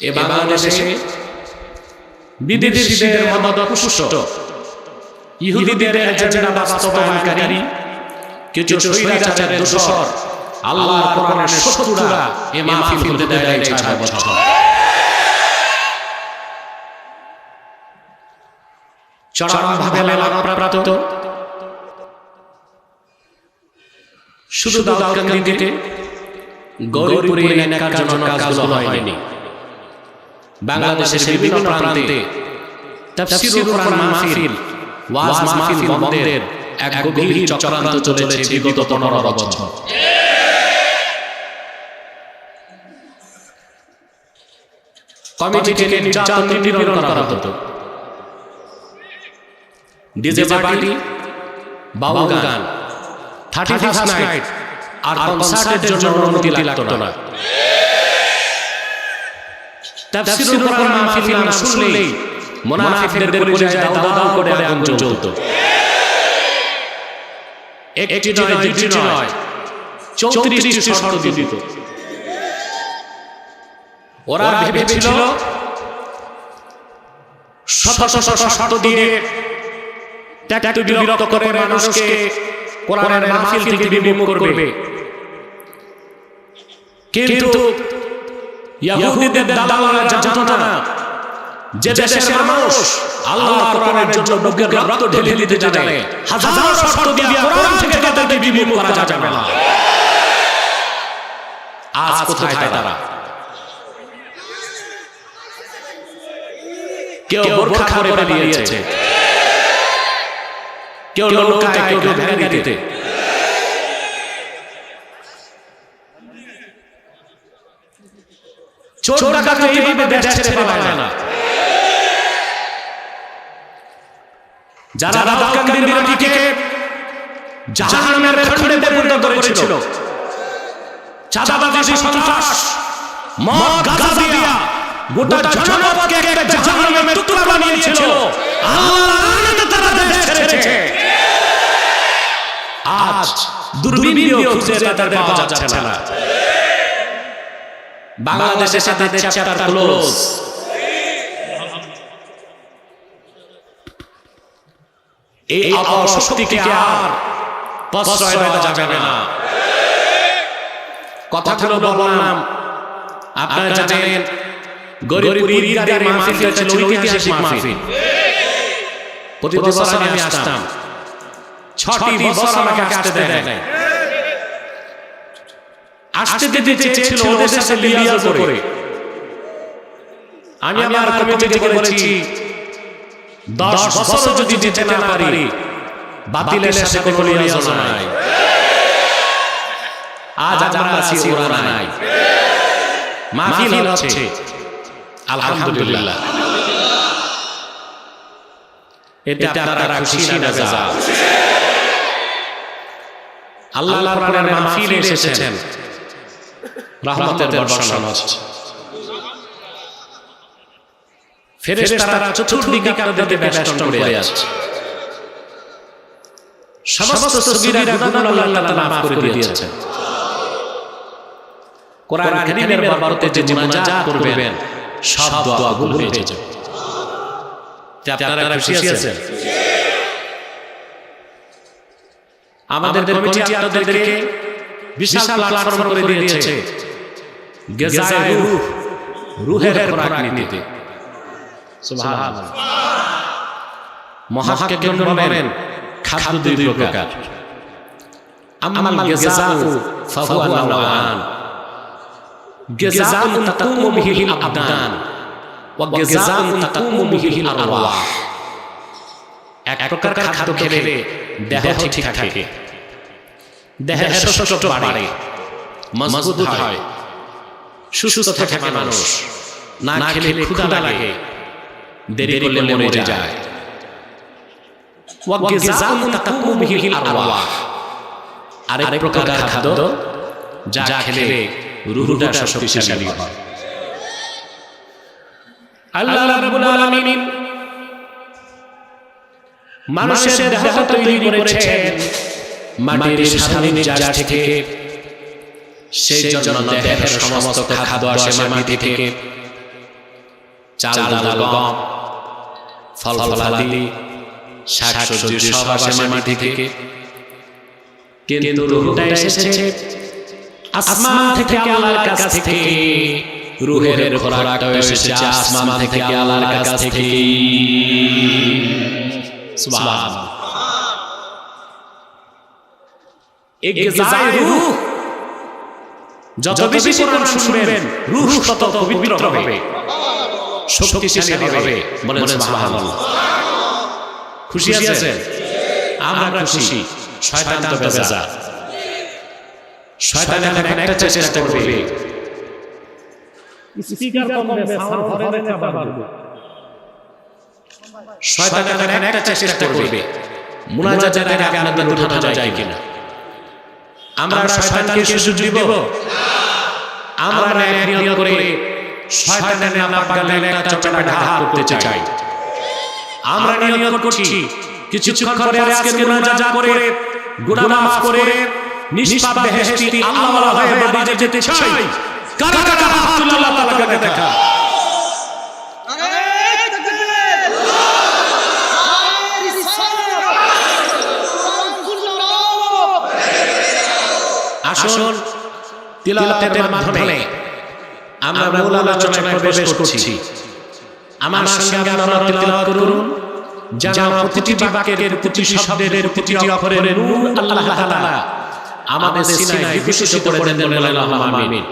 এ বাংলাদেশে বিদেশিদের মদতপুষ্ট ইহুদিদের এজেন্ডা বাস্তবায়নকারী কিছু স্বৈরাচারের দোসর আল্লাহর কোরআনের শত্রুরা এ মাহফিল হতে দেয় 6 বছর। চরমভাবে লাভপ্রাপ্ত শুধু দাউদকান্দিতে গৌরীপুরে নেকারজনক কাজগুলো হয়নি, বাংলাদেশের বিভিন্ন প্রান্তে তাফসীরুল কোরআন মাহফিল, ওয়াজ মাহফিল বন্ধের এক গভীর চক্রান্ত চলেছে বিগত 15 বছর। কমিটিকে নির্যাতন নিপীড়ন করা হতো, ডিজে পার্টি, বাউল গান, 31st নাইট আর কনসার্টের জন্য অনুমতি লাগতো না। তাফসীরুল কোরআন মাহফিল নাম শুনলেই মুনাফিকদের কলিজায় দাউ দাউ করে আগুন জ্বলতো। একটি নয়, দুটি নয়, 34টি শর্ত দিত। ওরা ভেবেছিল শত শত শর্ত দিয়ে ত্যাক্ত বিরক্ত করে মানুষকে কোরআনের মাহফিল থেকে বিমুখ করবে, কিন্তু ইহুদিদের দালালরা জানতো না যে দেশের মানুষ আল্লাহর কোরআনের জন্য বুকের রক্ত ঢেলে দিতে জানে। হাজার শর্ত দিয়ে কোরআন থেকে তাদেরকে বিমুখ করা যাবে না। আজ কোথায় তারা? কেউ বোরখা পরে বেরিয়েছে, কেউ নৌকায়, কেউ ভ্যানিতে। চোর ডাকাত এইভাবে দেশ ছেড়ে পালায় না। যারা দাউদকান্দির মাটিকে জাহান্নামের খণ্ডে পরিণত করেছিল, চাঁদাবাজি, সন্ত্রাস, মদ, গাঁজা দিয়া গোটা জনপদকে একটা জাহান্নামের টুকরা বানিয়েছিল, আল্লাহর লানত তারা দেশ ছেড়েছে। আজ দূরবীন দিয়েও খুঁজে তাদের পাওয়া যাচ্ছে না। বাংলাদেশের সাথে চ্যাপ্টার ক্লোজ। এই অপশক্তিকে আর প্রশ্রয় দেওয়া যাবে না। কথাগুলো বললাম, আপনারা জানেন গৌরীপুর ঈদগাহের মাহফিলটা ছিল ঐতিহাসিক মাহফিল। প্রতি বছর আমি আসতাম, 6টি বছর আমাকে আসতে দেয় নাই। আসতে দিতে চেয়েছিল ওদের সাথে লিয়াজ করে। আমি আমার কমিটিকে বলেছি 10 বছর যদি দিতে না পারি, বাতিলের সাথে কোনো লিয়াজ নাই। আজ আমরা আছি, ওরা নাই। মাহফিল হচ্ছে, আলহামদুলিল্লাহ। এতে আপনারা খুশি না বেজার? আল্লাহর কোরআনের মাহফিলে এসেছেন, রহমতের বর্ষণ হচ্ছে। ফেরেশতারা চতুর্দিকে আপনাদেরকে বেষ্টন করে আসছে। সমস্ত সগীরা গুনাহগুলো আল্লাহ তাআলা মাফ করে দিয়েছেন। কোরআন কারীমের বরকতে যে মুনাজাত করবেন, সব দোয়াগুলো হয়ে যাবে। আপনারা খুশি আছেন? আমাদের কমিটি আপনাদেরকে বিশাল প্ল্যাটফর্ম করে দিয়েছে গিজায়ে রূহ, রূহের খোরাক নিতে। সুবহানাল্লাহ। মুহাক্কিকুন বলেন খাদ্য 2 প্রকার। আম্মাল গিজাউ ফাহুয়া নাওআন, গিজাউন তাকুমু বিহিল আবদান ওয়া গিজাউন তাকুমু বিহিল আরওয়াহ। এক প্রকার খাদ্য খেলে দেহ ঠিক থাকে, দেহের শক্তি বাড়ে, মজবুত হয়, সুস্থ থাকে মানুষ। না খেলে ক্ষুধা লাগে, দেরি করলে মরে যায়। ওয়া গিজাউন তাকুমু বিহিল আরওয়াহ। আরেক প্রকার খাদ্য যা খেলে রূহটা শক্তিশালী হয়। আল্লাহ রাব্বুল আলামিন মানুষের দেহ তৈরি করেছেন মাটির স্বাধীন নির্যাস থেকে। সেই জন্য দেহের সমস্ত খাদ্য আসে মাটি থেকে। চাল ডাল গম ফল ফলাদি শাকসবজি সব আসে মাটি থেকে, কিন্তু রূহটা এসেছে আসমান থেকে, আল্লাহর কাছ থেকে। রূহের খোরাকটা এসেছে আসমান থেকে, আল্লাহর কাছ থেকে। সুবহানাল্লাহ। এক গাজায় রূহ, যত বেশি কোরআন শুনবেন রূহ তত পবিত্র হবে, শক্তিশালী হবে। বলেন সুবহানাল্লাহ। খুশি আছেন? আমরা খুশি। শয়তান তো বেজা। শয়তান এখন একটা চেষ্টা করবে, স্পিকার কমবে, সাউন্ড ধরে চাপা মারবে। শয়তান এখন একটা চেষ্টা করবে, মুনাজাতের আগে আপনাদের উঠানো যায় কিনা। আমরা শয়তানকে সুযোগ দিব? আমরা নিয়ত করে শয়তানের নাপাক গালে একটা চপেটা হাত করতে চাই। আমরা নিয়ত করছি কিছুক্ষণ পরে আজকের মুনাজাত করে গুনাহ মাফ করে নিষ্পাপ বেহেশতি আল্লাহওয়ালা হয়ে বাড়ি যেতে চাই। কারা কারা হাত তুলে আল্লাহ তাআলাকে দেখা। আসুন তিলাওয়াতের মাধ্যমে আমরা মূল আলোচনায় প্রবেশ করছি। আমার সঙ্গে আপনারা তিলাওয়াত করুন, যেন প্রতিটি বাক্যের, প্রতিটি শব্দের, প্রতিটি অক্ষরের নূর আল্লাহ তাআলা আমাদের সিনায় বিকশিত করে দেন। বলেন আল্লাহুম্মা আমিন।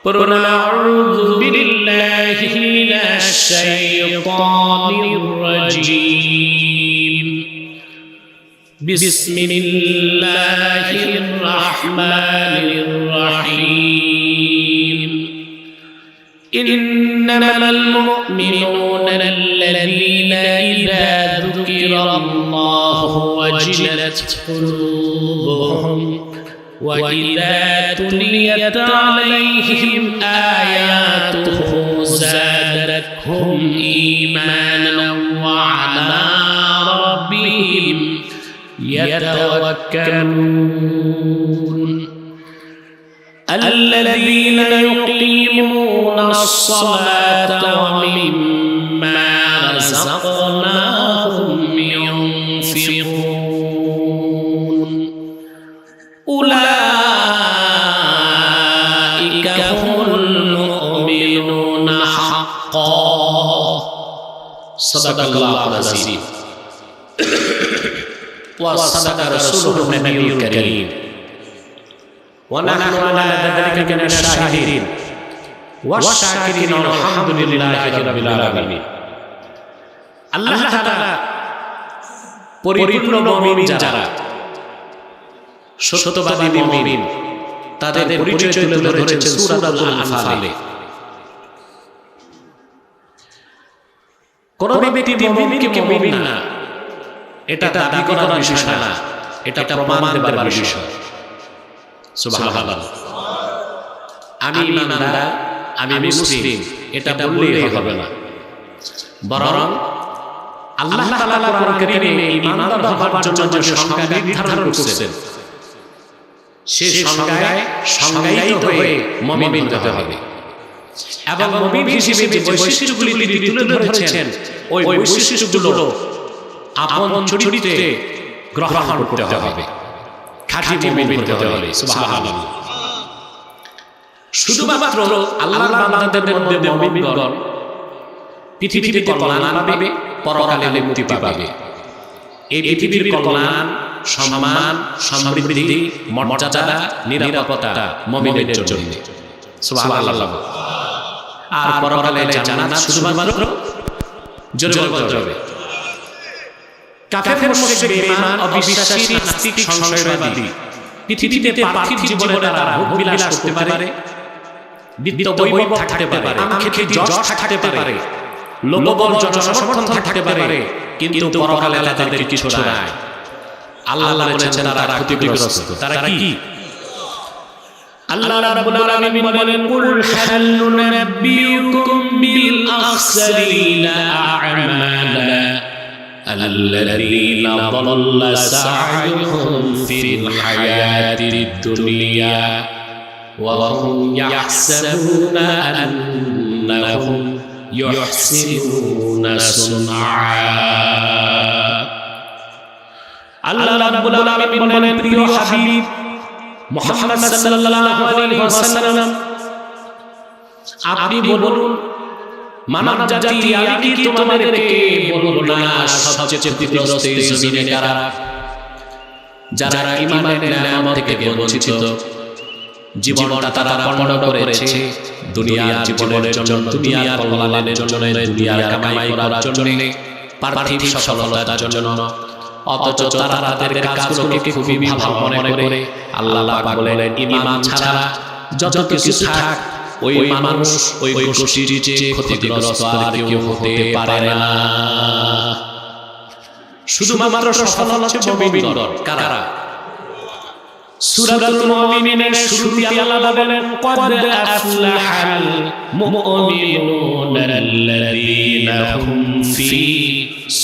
পড়ুন আউযু বিল্লাহি মিনাশ শাইতানির রাজীম। বিসমিল্লাহির রাহমানির রাহিম। ইন্নামাল মুমিনুনা আল্লাযীনা ইযা যুকিরাল্লাহু ওয়াজিলাত কুলুবুহুম ওয়া ইযা তুলিয়াত আলাইহিম আয়াতুহু যাদাতহুম ঈমানান ওয়া আলা রাব্বিহিম يتوكلون الذين يقيمون الصلاة ومما رزقناهم ينفقون أولئك هم المؤمنون حقا صدق الله العظيم وصدق رسوله النبي الكريم ونحن على ذلك من الشاهدين والشاكرين والحمد لله رب العالمين। আল্লাহ তাআলা পরিপূর্ণ মুমিন যারা, সত্যবাদী মুমিন, তাদের পরিচয় তুলে ধরেছেন সূরাতুল আনফালে। কোন ব্যক্তি মুমিনকে মুমিন না এটা দাবি করার বিষয় না, এটা প্রমাণ দেবার বিষয়। সুবহানাল্লাহ। আমি ঈমানদার, আমি মুসলিম, এটা বললেই হবে না, বরং আল্লাহ তাআলা কোরআন কারীমে ঈমানদার হওয়ার জন্য যে সংজ্ঞা নির্ধারণ করেছেন, সেই সংজ্ঞায় সংজ্ঞায়িত হয়ে মুমিন হতে হবে। এবং মুমিন হিসেবে যে বৈশিষ্ট্যগুলি তিনি তুলে ধরেছেন, ওই বৈশিষ্ট্যগুলো আপন চরিত্রে গ্রহণ করতে হবে, খাঁটি মুমিন হতে হবে। সুবহানাল্লাহ। শুধুমাত্র আল্লাহর বান্দাদের মধ্যে মুমিনগণ পৃথিবীতে কল্যাণ পাবে, পরকালে মুক্তি পাবে। এই পৃথিবীর কল্যাণ, সম্মান, সমৃদ্ধি, মর্যাদা, নিরাপত্তা মুমিনের জন্য। সুবহানাল্লাহ। আর পরকালে জান্নাত শুধুমাত্র জোরে বলতে হবে। কাফের, মুশরিক, বেঈমান, অবিশ্বাসী, নাস্তিক, সংশয়বাদী পৃথিবীতে পার্থিব জীবনে তারা ভোগ বিলাস করতে পারে, বিত্ত বৈভব থাকতে পারে, আক্ষেপে যশ থাকতে পারে, লোকবল জনসমর্থন থাকতে পারে, কিন্তু পরকালে তাদের কিছু নাই। আল্লাহ বলেছেন তারা ক্ষতিগ্রস্ত। তারা কি? আল্লাহ রাব্বুল আলামিন বলেন, কুল হাল নুনাব্বিউকুম বিল আখসারিনা আ'মালা الذين ضل سعيهم في الحياة الدنيا وهم يحسبون أنهم لعلهم يحسنون صنعا আল্লাহ রাব্বুল আলামিন বলেন প্রিয় হাবিব মুহাম্মদ সাল্লাল্লাহু আলাইহি ওয়াসাল্লাম আপনি বলুন মানব জাতি আমি কি তোমাদেরকে বলবো না সবচেয়ে ক্ষতিগ্রস্ত এই জমিনে কারা যারা ঈমানের নিয়ামত থেকে বঞ্চিত জীবনটা তারা পণ্ড করেছে দুনিয়ার জীবনের জন্য দুনিয়ার কল্যাণের জন্য দুনিয়ার কামাই করার জন্য পার্থিব সফলতার জন্য অথচ তারা তাদের কাজগুলোকে খুবই ভালো মনে করে আল্লাহ পাক বলেন ঈমান ছাড়া যত কিছু থাক ওই মানুষ ওই গোষ্ঠীর চেয়ে ক্ষতিগ্রস্ত আর কেউ হতে পারে না শুধুমাত্র সফল হচ্ছে মুমিনগণ কারা সূরাতুল মুমিনের শুরুতে আল্লাহ বলেন ক্বাদ আফলাহাল মুমিনুনাল্লাযীনা হুম ফি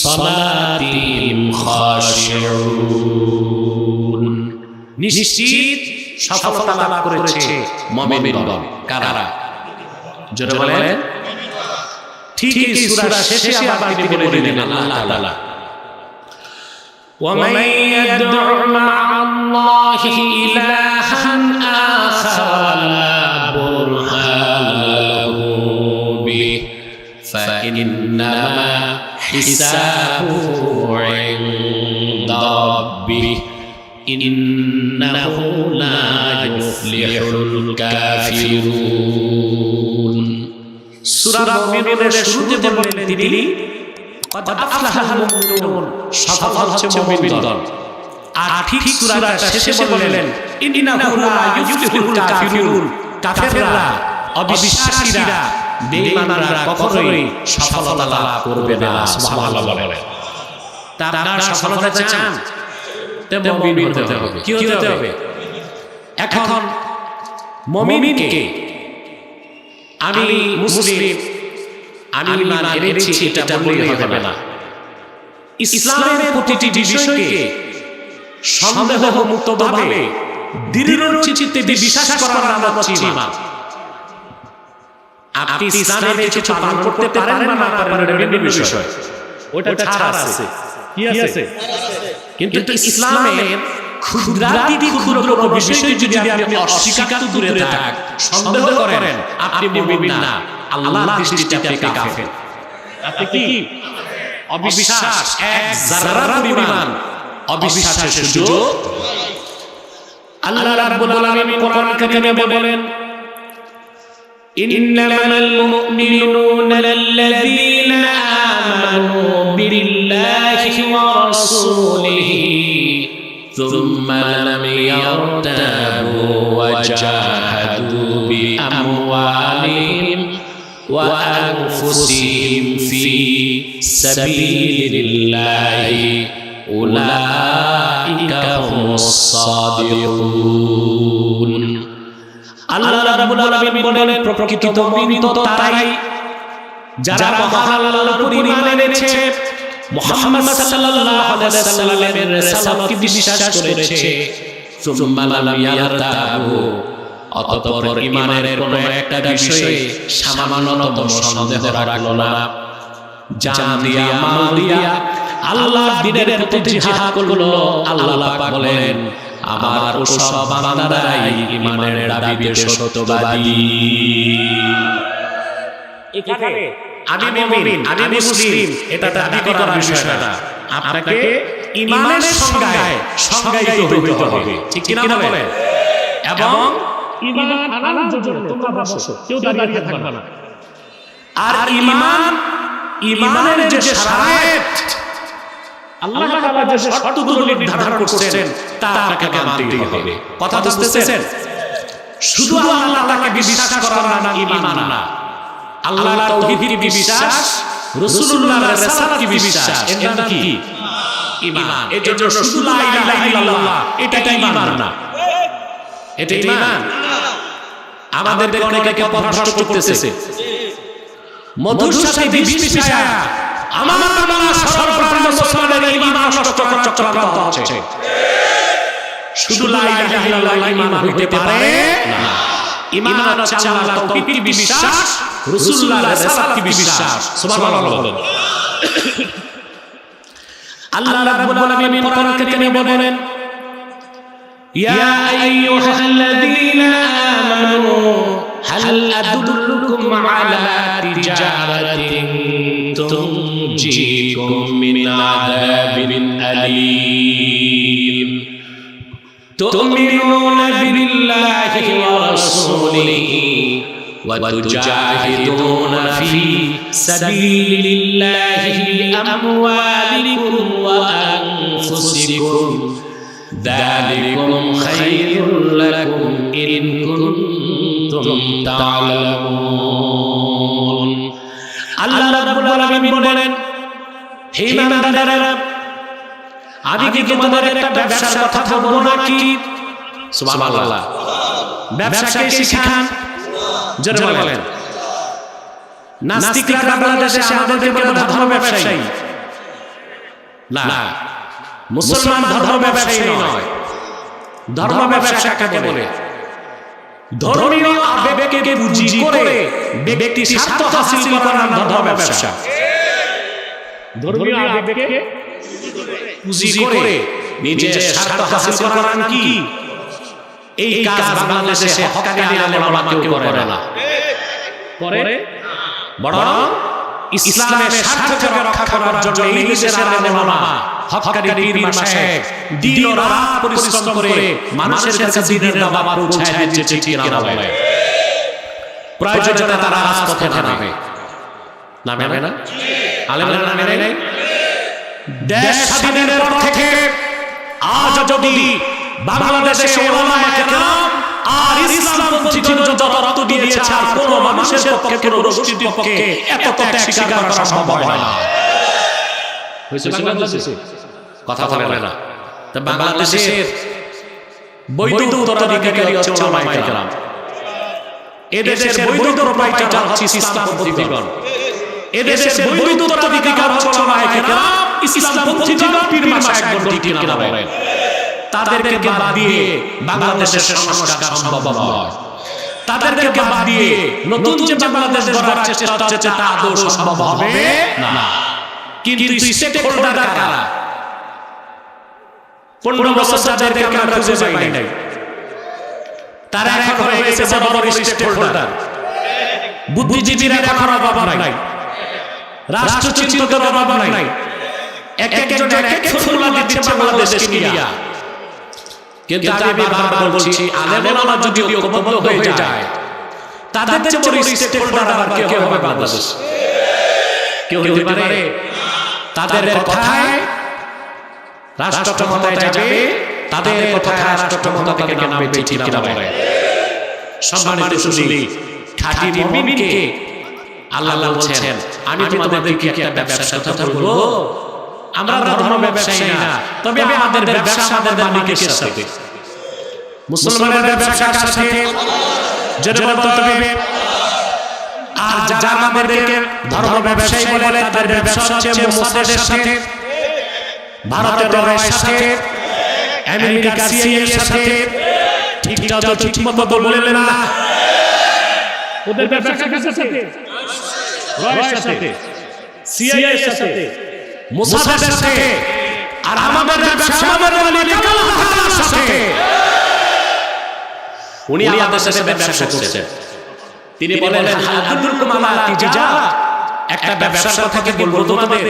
সালাতিহিম খাশিউন নিশ্চিত সফলতা লাভ করেছে মুমিনগণ কারা জোরে বলেন ঠিক এই সূরা শেষে আবার তিনি বলে দিলেন আল্লাহ তাআলা ومن يدع مع الله إلها آخر لا برهان له به فإنما حسابه عند ربه إنه لا يفلح الكافرون سورة المؤمنون শুরুতে বললেন তিনি قد أفلح المؤمنون সফল হচ্ছে মুমিনগণ আর ঠিক সূরাটা শেষে বললেন ইন্নাহু লা ইউফলিহুল কাফিরুন কাফেররা অবিশ্বাসীরা বেঈমানরা কখনোই সফলতা লাভ করবে না সুবহানাল্লাহ বলেন তারা সফলতা চান তবে মুমিন হতে হবে কি হতে হবে এখন মুমিনকে আমি মুসলিম আমি ঈমান এনেছি এটা বললেই হবে না ইসলামের প্রতিটি বিষয়কে সন্দেহ মুক্তভাবে দৃঢ় চিত্তে বিশ্বাস করার নাম হচ্ছে ঈমান আপনি ইসলামের কিছু পালন করতে পারেন না না পারেন এটা ভিন্ন বিষয় ওটা ছাড় আছে কি আছে কিন্তু ইসলামের ক্ষুদ্রাতি ক্ষুদ্র কোনো বিষয় যদি আপনি অস্বীকার দূরে থাক সন্দেহ করেন আপনি মুমিন না আল্লাহর দৃষ্টিতে আপনি কাফের আপনি কি অবিশ্বাস এক যারা পরিমাণ অবিশ্বাসের সুযোগ আল্লাহ রাব্বুল আলামিন কোরআন কারিমে বলেন ইন্নামাল মুমিনুনা আল্লাযীনা আমানু বিল্লাহি ওয়া রাসূলিহি থুম্মা লাম ইয়ারতাবু ওয়া জাহাদু বিআমওয়ালিহিম وأنفسهم في سبيل الله أولئك هم الصادقون আল্লাহ রাব্বুল আলামিন বলেন প্রকৃত মুমিন তো তারাই যারা মহান আল্লাহর উপর ঈমান এনেছে মুহাম্মদ সাল্লাল্লাহু আলাইহি ওয়াসাল্লামের রিসালাতকে বিশ্বাস করেছে সুম্মা লাম ইয়ারতাবু অতঃপর ঈমানের কোনো একটা বিষয়ে সামান্যতম সন্দেহ রাখলো না জান দিয়া মাল দিয়া আল্লাহর দ্বীনের পথে জিহাদ করলো আল্লাহ পাক বলেন আমার ওসব বান্দারাই ঈমানের দাবিতে সত্যবাদী এখানে আমি মুমিন আমি মুসলিম এটা দাবি করার বিষয় না আপনাকে ঈমানের সংজ্ঞায় সংজ্ঞায়িত হইতে হবে ঠিক কি না বলেন এবং ঈমান আনার জন্য তোমরা বসো কেউ দাঁড়িয়ে থাকবে না আর ঈমানের যে শারায়েত আল্লাহ তাআলা যে শর্তগুলো নির্ধারণ করেছেন তা আপনাকে মানতেই হবে কথা বুঝতেছেন শুধু আল্লাহ তাআলাকে বিশ্বাস করার নাম ঈমান না আল্লাহর তাওহীদ বিশ্বাস রাসূলুল্লাহর রিসালাত বিশ্বাস এর নাম কি ঈমান এর জন্য শুধু লা ইলাহা ইল্লাল্লাহ এটা ঈমান না এটা ঈমান আমাদের অনেকে পথভ্রষ্ট করতেছে মধুর সাথে বিষ মিশায়া আমার বাবা সর্বপ্রাণ মুসলমানের ঈমান নষ্ট করার চক্রান্ত হচ্ছে শুধু লা ইলাহা ইল্লাল্লাহ ঈমান হইতে পারে না ঈমান হচ্ছে আল্লাহর তাওহীদ বিশ্বাস, রাসূলুল্লাহর রিসালাত বিশ্বাস। সুবহানাল্লাহ বলেন। আল্লাহ রাব্বুল আলামিন কোরআন কারীমে বলেন, ইয়া আইয়ুহাল্লাযীনা আমানু হাল আদুল্লুকুম আলা তিজারাতিন তুনজিকুম মিন আযাবিন আলীম তু'মিনুনা বিল্লাহি ওয়া রাসূলিহি ওয়া তুজাহিদুনা ফি সাবিলিল্লাহি বিআমওয়ালিকুম ওয়া আনফুসিকুম যালিকুম খায়রুল লাকুম ইন কুনতুম তা'লামুন। আল্লাহ রাব্বুল আলামিন বলেন, হে ঈমানদারেরা, আমি কি তোমাদের একটা ব্যবসার কথা বলবো নাকি? সুবহানাল্লাহ। ব্যবসা কে শিখান? জোরে বলেন। নাস্তিকরা বাংলাদেশে আমাদেরকে বলে ধর্ম ব্যবসায়ী। না, মুসলমান ধর্ম ব্যবসায়ী নয়। ধর্ম ব্যবসা কাকে বলে? ধর্মীয় আবেগকে পুঁজি করে ব্যক্তি স্বার্থ হাসিল করার ধর্ম ব্যবসা। ধর্মীয় আবেগকে পুঁজি করে নিজের স্বার্থ হাসিল করার কি? এই কাজ বাংলাদেশে হক্কানি আলেম ওলামা কেউ করে না। করে বরং ইসলামের স্বার্থকে রক্ষা করার জন্য এই দেশের আলেম ওলামা, হক্কানি পীর মাশায়েখ দিন ও রাত পরিশ্রম করে মানুষের কাছে দ্বীনের দাওয়াত পৌঁছায় দিচ্ছে, ঠিক না বলে? প্রয়োজনে তারা রাজপথে নামে। নামে না? আলেমরা নামে নাই? দেশ স্বাধীনের পর থেকে আজ যদি বাংলাদেশে ওলামায়ে কেরাম আর ইসলামপন্থী যত রক্ত দিয়েছে, আর কোন মানুষের পক্ষে, কোন গোষ্ঠীর পক্ষে এত ত্যাগ স্বীকার করা সম্ভব হয় না। কথা বলে না। বাংলাদেশের বৈধ উত্তরাধিকারী হচ্ছে ওলামায়ে কেরাম। এদেশের বৈধ প্রোপাইটার হচ্ছে ইসলামপন্থীগণ। এদেশের বৈধ উত্তরাধিকার হচ্ছে ওলামায়ে কেরাম, ইসলামপন্থীগণ, পীর মাশায়েখগণ, ঠিক না বলেন? তাদেরকে বাদ দিয়ে বাংলাদেশের সংস্কার সম্ভব নয়। তাদেরকে বাদ দিয়ে নতুন যে বাংলাদেশ গড়ার চেষ্টা হচ্ছে তা আদৌ সম্ভব হবে না। কিন্তু স্টেক হোল্ডার কারা? 15 বছর যাদেরকে আমরা খুঁজে পাই নাই, তারা এখন হয়ে গেছে বড় বড় স্টেক হোল্ডার। বুদ্ধিজীবীরা এখন অভাব নাই, রাষ্ট্রচিন্তকের অভাব নাই। এক একজন এক এক ফর্মুলা দিচ্ছে বাংলাদেশকে নিয়ে। কিন্তু আমি বারবার বলছি, আলেম ওলামা যদি ঐক্যবদ্ধ হয়ে যায়, তাদের চেয়ে বড় স্টেক হোল্ডার আবার কেউ হবে বাংলাদেশ? কেউ হতে পারে? তাদের কথায় রাষ্ট্র ক্ষমতায় যাবে, তাদের কথায় রাষ্ট্র ক্ষমতা থেকে নামবে, ঠিক না বলে? সম্মানিত সুধী, খাঁটি মুমিনকে আল্লাহ বলছেন, আমি তোমাদেরকে একটা ব্যবসার কথা বলবো। আমরা ধর্ম ব্যবসায়ী না, তবে আমাদের ব্যবসা আমাদের মালিকের সাথে। মুসলমানের ব্যবসা কার সাথে? যেটা বলতে হবে। আর যারা আমাদেরকে ধর্ম ব্যবসায়ী বলে, তাদের ব্যবসা হচ্ছে মোসাদের সাথে, ভারতের রয়ের সাথে, আমেরিকার সিআইএ এর সাথে। ঠিকটা তো ঠিক মতো বললেন না। ওদের ব্যবসা কার সাথে? রয়ের সাথে, সিআইএ এর সাথে, মোসাদের সাথে। আর আমাদের ব্যবসা আমাদের মালিক আল্লাহ তাআলার সাথে। উনি আমাদের সাথে ব্যবসা করছেন। তিনি বলেন, হাল আদুল্লুকুম আলা তিজারা, একটা ব্যবসার কথা বলবো তোমাদের,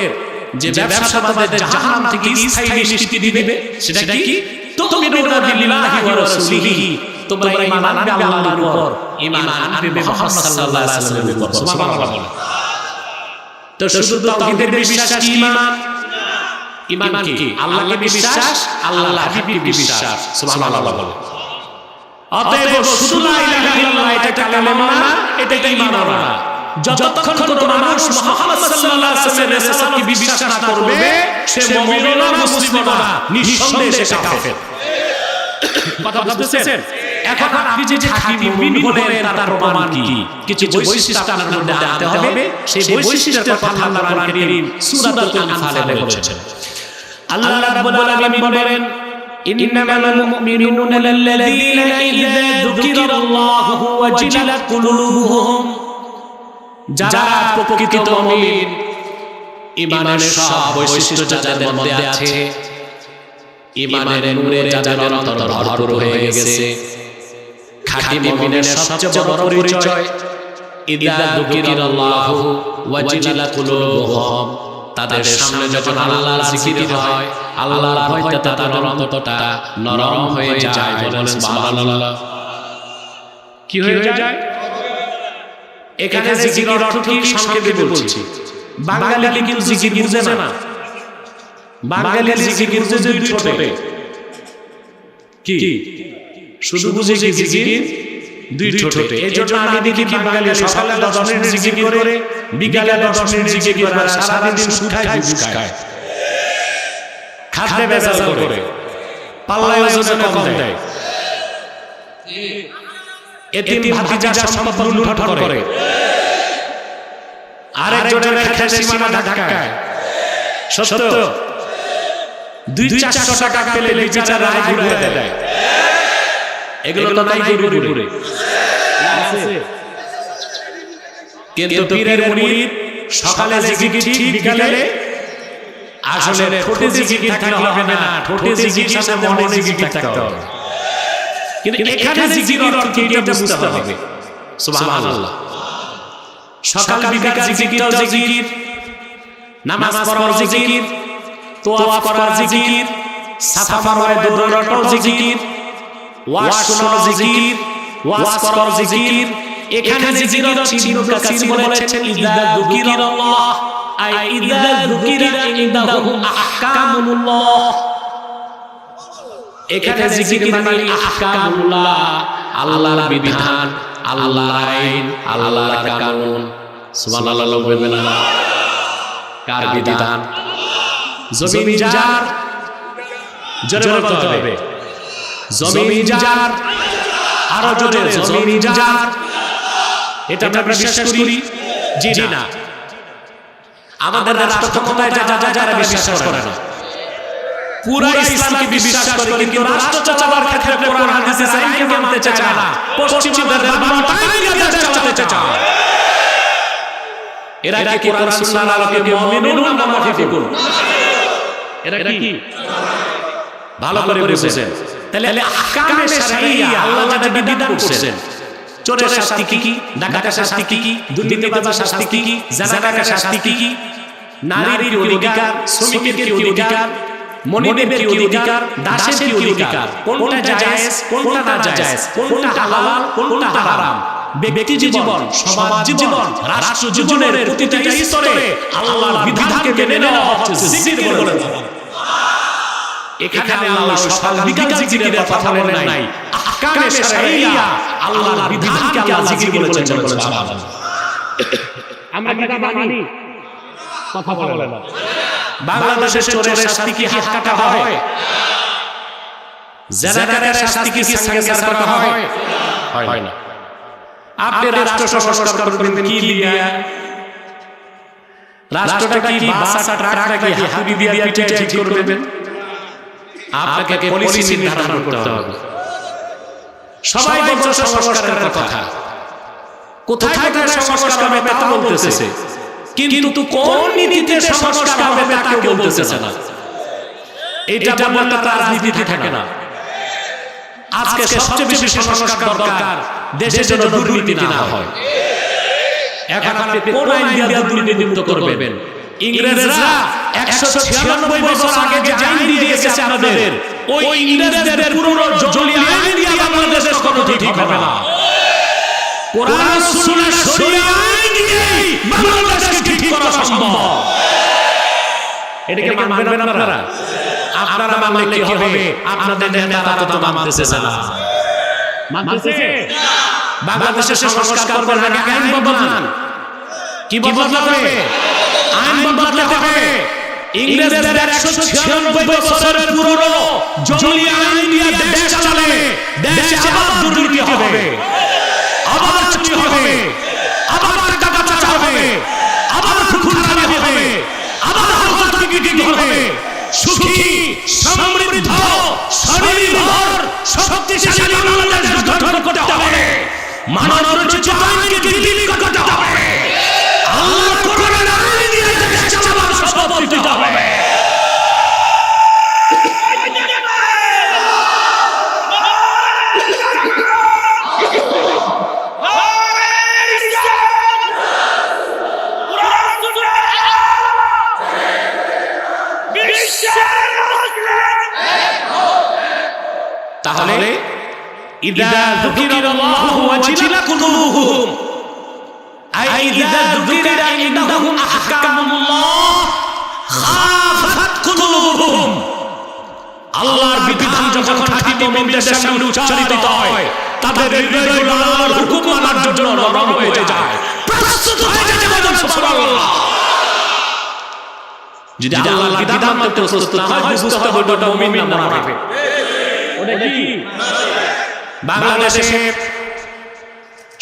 যে ব্যবসা তোমাদের জাহান্নাম থেকে স্থায়ী নিষ্কৃতি দিবে। সেটা কি? তু'মিনুনা বিল্লাহি ওয়া রাসূলিহি, তোমরা ঈমান আনবে আল্লাহর উপর, ঈমান আনবে মুহাম্মদ সাল্লাল্লাহু আলাইহি ওয়াসাল্লামের উপর। সুবহানাল্লাহ বলেন। তো শুধু তাওহীদের বিশ্বাস কি ঈমান? ঈমান কি? আল্লাহকে বিশ্বাস, আল্লাহর হাবিবকে বিশ্বাস। সুবহানাল্লাহ বলেন। অতএব শুধু লা ইলাহা ইল্লাল্লাহ এটা কালেমা না, এটা ঈমান না। যতক্ষণ কোন মানুষ মুহাম্মদ সাল্লাল্লাহু আলাইহি ওয়াসাল্লামের রিসালাতকে বিশ্বাস না করবে, সে মুমিন না, মুসলিম না, নিঃসন্দেহে সে কাফের। কথা বুঝতেছেন? এখন আপনি যে খাঁটি মুমিন বলেন, তার প্রমাণ কি? কিছু বৈশিষ্ট্য আপনার মধ্যে আনতে হবে। সেই বৈশিষ্ট্যের কথা আল্লাহ কোরআন কারীম সূরাতুল আনফালে বলেছেন। আল্লাহ রাব্বুল আলামিন বলেন, ইন্নামাল মুমিনুনা আল্লাযীনা ইযা যুকিরাল্লাহু ওয়াজিলাত কুলুবুহুম, যারা প্রকৃত মুমিন, ঈমানের সব বৈশিষ্ট্য যাদের মধ্যে আছে, ঈমানের নূরে যাদের অন্তর ভরপুর হয়ে গেছে, খাঁটি মুমিনের সবচেয়ে বড় পরিচয় ইযা যুকিরাল্লাহু ওয়াজিলাত কুলুবুহুম, তাদের সামনে যখন আল্লাহর জিকির হয়, আল্লাহর ভয়তে তাদের অন্তরটা নরম হয়ে যায়। বলেন সুবহানাল্লাহ। কি হয়ে যায়? এখানে জিকিরের অর্থ কি সংক্ষেপে বলছি। বাঙালি কিন্তু জিকির বুঝে না। বাঙালির জিকির বুঝে দুই ঠোঁটে। কি শুধু বুঝে কি জিকির দুই ঠোঁটে। এজন্য আমি দেখি বাঙালি সকালে 10 মিনিট জিকির করে, বিকালে 10 মিনিট জিকির করে, আর সারা দিন সুদ খায়, ঘুষ খায়, খাদ্যে ভেজাল করে, পাল্লায় ওজনে কম দেয়, এতিম ভাতিজার সম্পদ লুণ্ঠন করে, আরেকজনের খেতে সীমানা ধাক্কায়। সত্য 200-400 টাকা পেলে বিচারা রায় ঘুরে দেয়। এগুলো তো নাই ঘুরে আছে। কিন্তু পীরের মুরিদ সকালে জিকির ঠিক, বিকালে আসলে ঠোঁটে জিকির থাকলে হবে না, ঠোঁটে জিকির সাথে মনে জিকির থাকতে হবে। কিন্তু এখানে জিকিরের অর্থ এটা বুঝতে হবে। সুবহানাল্লাহ। সকাল বিকাল জিকিরটাও জিকির, নামাজ পড়ার জিকির, তোয়াফ করার জিকির, সাফা মারওয়ায় দৌড়ানোটাও জিকির, ওয়াজ শোনার জিকির, ওয়াজ করার জিকির। এখানে জিকির ইবনে কাসির বলেছেন ইযা যুকিরাল্লাহ আই ইযা যুকিরা ইনদাহু আহকামুল্লাহ। এখানে জিকির মানে আহকামুল্লাহ, আল্লাহর বিধান, আল্লাহর আইন, আল্লাহর কানুন। সুবহানাল্লাহ বলবেন না? কার বিধান? জমিন যার, জোরে বলতে হবে, জমিন যার, আরো জোরে, জমিন যার। এটা আমরা বিশ্বাস করি? জি না। আমাদের রাষ্ট্র ক্ষমতায় যারা বিশ্বাস করে না, পুরো ইসলামকে বিশ্বাস করে, কিন্তু রাষ্ট্র চালাবার ক্ষেত্রে কোরআন হাদিসের আইনকে মানতে চায় না। পশ্চিমাদের দেশ চালাতে চায়। এরা কি কোরআন সুন্নাহর আলোকে মুমিনুন না মুনাফিকুন? এরা কি? ভালো করে বুঝেন। তাহলে আহকামে শরঈয়া আল্লাহ যেটা বিধান করেছেন, চোরের শাস্তি কি, ডাকাতের শাস্তি কি, দুর্নীতিবাজের শাস্তি কি, জানাকার শাস্তি কি, নারীর কি অধিকার, শ্রমিকের কি অধিকার, মনিবের কি অধিকার, দাসের কি অধিকার, কোনটা জায়েজ, কোনটা নাজায়েজ, কোনটা হালাল, কোনটা হারাম, ব্যক্তি জীবন, সমাজ জীবন, রাষ্ট্র জীবনের প্রতিটা স্তরে আল্লাহর বিধানকে মেনে নেওয়া হচ্ছে জিকির বলে। এখানে আল্লাহ সকাল বিকাল জিকিরের কথা বলেন নাই, আহকামে শরঈয়া আল্লাহর বিধানকে আল্লাহ জিকির বলেছেন। সুবহানাল্লাহ। আমরা কি মানি? কথা বলেন না। বাংলাদেশের চোরের শাস্তি কি হাত কাটা হয়? জানাকারের শাস্তি কি সাঙ্গেসার করা হয়? হয় না। আপনি রাষ্ট্র সংস্কার করবেন কি দিয়া? রাষ্ট্রটা কি বাস আর ট্রাক নাকি হাতুড়ি দিয়ে পিঠে ঠিক করবেন? আপনাকে পলিসি নির্ধারণ করতে হবে। সবাই বলছে সংস্কারের কথা, কোথায় কোথায় সংস্কার হবে তা বলতেছে, কিন্তু কোন নীতিতে সংস্কার হবে তা কেউ বলতেছে না। এটা বললে তার রাজনীতি থাকে না। আজকে সবচেয়ে বেশি সংস্কার দরকার, দেশের জন্য দুর্নীতি না হয়। এখন আপনি কোন আইন দিয়ে দুর্নীতি মুক্ত করবেন? ইংরেজরা 196 বছর আগে যে আইন দিয়েছে আপনাদের, ওই ইংরেজদের পুরনো জলি আইন দিয়ে বাংলাদেশের কোনো ঠিক হবে না। কোরআন সুন্নাহ শরীয়ত আইন দিয়ে বাংলাদেশকে ঠিক করা সম্ভব। এটাকে মানবেন আপনারা? আপনারা মানলে কি হবে? আপনাদের নেতারা তো মানতেছে না। মানতেছে? বাংলাদেশের সংস্কার করবেন আগে আইন বদলান। কি বদলাতে হবে? আইন বদলাতে হবে। ইংরেজদের 196 বছরের পুরনো জলি আইন দিয়ে দেশ চালালে দেশে আবার দুর্নীতি হবে, আবার চুরি হবে, আবার টাকা পাচার হবে, আবার খুনখারানি হবে, আবার হত্যাকারী হবে। সুখী সমৃদ্ধ ইযা যুকিরাল্লাহু ওয়াজিলাত কুলুবুহুম আই ইযা যুকিরা ইনদাহুম আহকামুল্লাহ খাফাত কুলুবুহুম। আল্লাহর বিধান যখন খাঁটি মুমিনদের সামনে উচ্চারিত হয় তাদের হৃদয়গুলো আল্লাহর হুকুম মানার জন্য নরম হয়ে যায়, প্রস্তুত হয়ে যায়। বলুন সুবহানাল্লাহ। যদি আল্লাহর বিধান মানতে প্রস্তুত হয় বুঝতে হবে ওটা মুমিন না মুনাফিক। ওটা কি? বাংলাদেশে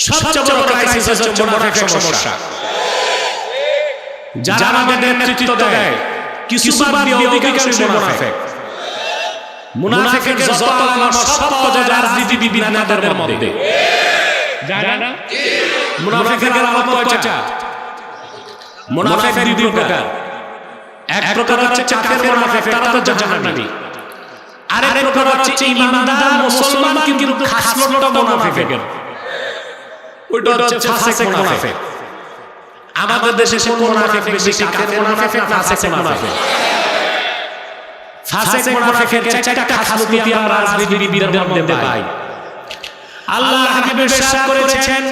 সবচেয়ে বড় ক্রাইসিস হচ্ছে মুনাফিক সমস্যা। যারা আমাদের নেতৃত্ব দেয় কিছু বাদ দিয়ে অধিকাংশই মুনাফিক। মুনাফিকের যত আলামত সব পাওয়া যায় রাজনীতিবিদদের মধ্যে। জানেন না? মুনাফিকের আলামত কয়টা? মুনাফিক দুই প্রকার। এক প্রকার হচ্ছে কাফের মুনাফিক, তারা তো জাহান্নামী। আরেক প্রকার হচ্ছে ঈমানদার মুসলমান কিন্তু খাসলতটা মুনাফিকের, ওইটা হচ্ছে ফাসিক মুনাফিক। আমাদের দেশে কোন মুনাফিক বেশি, কাফের মুনাফিক না ফাসিক মুনাফিক? ফাসিক মুনাফিকের চারটা খাসলতি আমরা রাজনীতিবিদদের মধ্যে পাই। আল্লাহর হাবিব ইরশাদ করেছেন,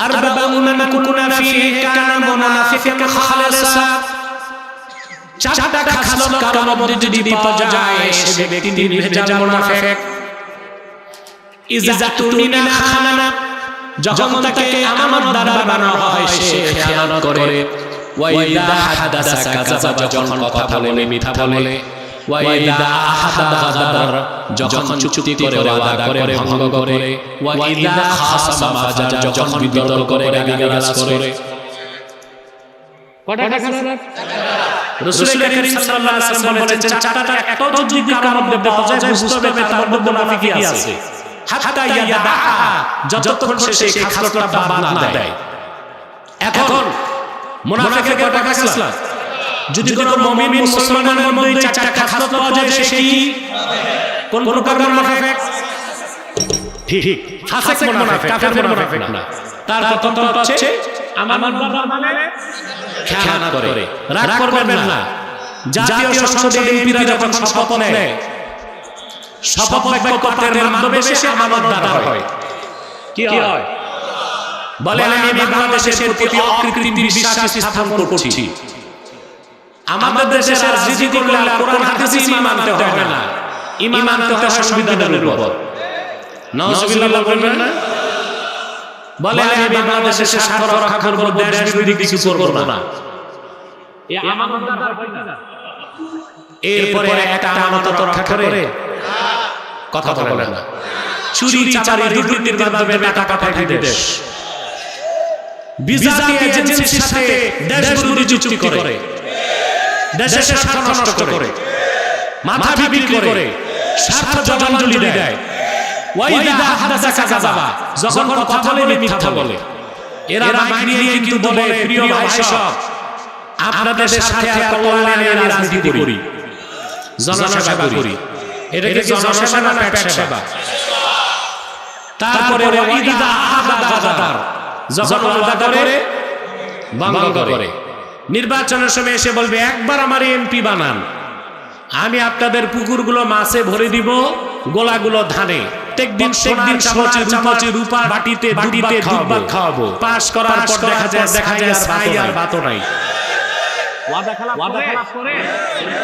আরবাউন মান কুনা ফীহি কানা মুনাফিকান খালিসা। চারটা খাসলত কারোর মধ্যে যদি পাওয়া যায় সে ব্যক্তি নির্ভেজাল মুনাফিক। ইযা তুমিনা খানা, যখন তাকে আমানতদার বানানো হয় সে খেয়ানত করে। ওয়া ইযা হাদাসা কাযাবা, যখন কথা বলে মিথ্যা বলে। ওয়া ইযা আহাদা গাদার, যখন চুক্তি করে ওয়াদা করে ভঙ্গ করে। ওয়া ইযা খাসামা ফাজার, যখন বিতর্ক করে গালিগালাজ করে। কয়টা খাসলত? রাসূল করিম সাল্লাল্লাহু আলাইহি ওয়াসাল্লাম বলেছেন চারটা একটাও যদি কারোর মধ্যে পাওয়া যায় বুঝতে হবে তার মধ্যে মুনাফিকি আছে। হাত্তা ইয়াদা, যতক্ষণ সে সেই খাসলতটা বাদ না দেয়। এখন মুনাফিকের কয়টা খাসলত? যদি কোন মুমিন মুসলমানের মধ্যে চারটা খাসলত পাওয়া যায় সে কি? কোন প্রকার মুনাফিক? ঠিক, ফাসিক মুনাফিক, কাফের মুনাফিক না। তার প্রথমটা হচ্ছে আমানতদার মানে খেয়ানত করে। রাগ করবেন না, জাতীয় সংসদে এমপিরা যখন শপথ নেয়, শপথ বাক্য পাঠের মাধ্যমে সে আমানতদার হয়। কি হয়? বলে আমি বাংলাদেশের প্রতি অকৃত্রিম বিশ্বাস স্থাপন করছি। আমাদের দেশে রাজনীতি করলে আর কোরআন হাদিস মানতে হবে না, ঈমান মানতে হয় সংবিধানের উপর। নাউজুবিল্লাহ বলবেন না? বলে আমি বাংলাদেশের স্বার্থ রক্ষা করব, দেশ বিরোধী কিছু করব না। এই আমানতদার হয় না। এরপরে একটা আমানত রক্ষা করে কথা বলে না, চুরি চামারি দুর্নীতির মাধ্যমে টাকা পাঠায় দেশ, ভিসা এজেন্সির সাথে দেশ বিরোধী চুক্তি করে, দেশের স্বার্থ নষ্ট করে, মাথা বিক্রি করে, স্বার্থ জলাঞ্জলি দেয়। ওয়া ইযা হাদাসা কাযাবা, যখন কথা বলে মিথ্যা বলে। এরা মাইক নিয়ে কিন্তু বলে, প্রিয় ভাই সব, আপনাদের স্বার্থে আর কল্যাণে রাজনীতি করি, জনসেবা করি। এটা কি জনসেবা না পেট সেবা? তারপরে ওয়া ইযা আহাদা গাদার, যখন ওয়াদা করে ভঙ্গ করে। নির্বাচনের সময় এসে বলবে একবার আমার এমপি বানান, আমি আপনাদের পুকুরগুলো মাছে ভরে দিব, গোলাগুলো ধানে। প্রত্যেকদিন চামচে রূপা বাটিতে দুধ ভাত খাওয়াবো। পাস করার পর দেখা যায় ছাই আর ভাতও নাই।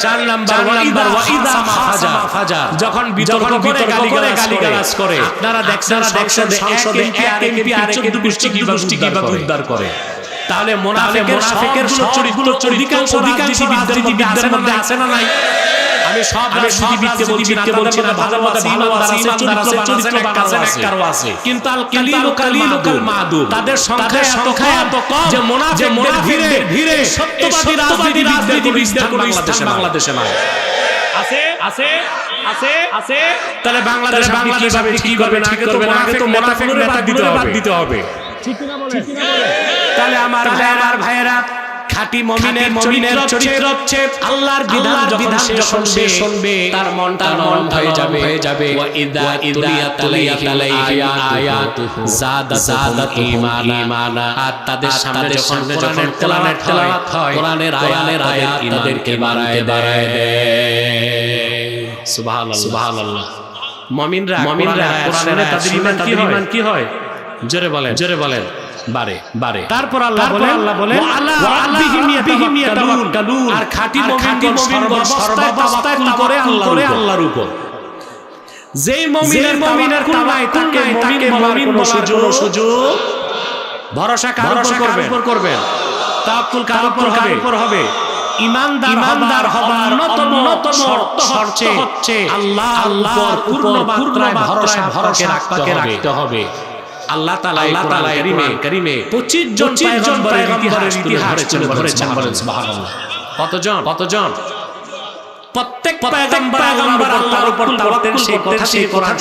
চার নাম্বার ওয়া ইযা ফাজার, যখন বিতর্ক করে গালিগালাজ করে। আপনারা দেখছেন সংসদে এক এমপি আরেক গোষ্ঠী কিভাবে উদ্ধার করে। তাহলে মুনাফিকের চরিত্রগুলো অধিকাংশ রাজনীতিবিদদের মধ্যে আছে না নাই? আমি সব রাজনীতিবিদকে বলছি না, ভালো ইমানদার আছে, চরিত্রবান আছে, কিন্তু আল কালিলু কাল মাদুম, তাদের সংখ্যা এত কম যে মুনাফিকদের ভিড়ে সত্যবাদী রাজনীতিবিদদের কোনো স্থান বাংলাদেশে নাই। আছে। তাহলে বাংলাদেশ কিভাবে ঠিক করবে? না আগে তো মুনাফিক নেতা বাদ দিতে হবে। ঠিক না বলেন? তাহলে আমার ভাইয়েরা, খাঁটি মুমিনের চরিত্র হচ্ছে আল্লাহর বিধান যখন সে শুনবে তার মনটা নরম হয়ে যাবে। ওয়া ইযা তুলিয়াত আলাইহি আয়াতুহু যাদাতুহুম ঈমানা, আর তাদের সামনে যখন কোরআনের তেলাওয়াত হয়, কোরআনের আয়াত তাদেরকে বাড়ায় দেয়। সুবহানাল্লাহ। মুমিনরা কোরআনের তাদের ঈমান কি হয় জোরে বলেন বারে তারপর আল্লাহ বলেন আল্লাহ রাব্বিহিম ইয়াতাওয়াক্কালুন আর খাঁটি মুমিনগণ সর্বাবস্থায় তাওয়াক্কুল করে আল্লাহর উপর যেই মুমিনের তাওয়াক্কুল নাই তাকে মুমিন বলার কোনো সুযোগ ভরসা কার উপর করবেন তাওয়াক্কুল কার উপর হবে ইমানদার হবার অন্যতম শর্ত হচ্ছে আল্লাহর পূর্ণ মাত্রায় ভরসা রাখতে হবে আল্লাহ তাআলা কারীমে 25 জন পয়গম্বরের ইতিহাস ধরেছেন বলেন সুবহানাল্লাহ কতজন প্রত্যেক পয়গম্বর আল্লাহর উপর তাওয়াক্কুল করতেন সেই কথা কোরআন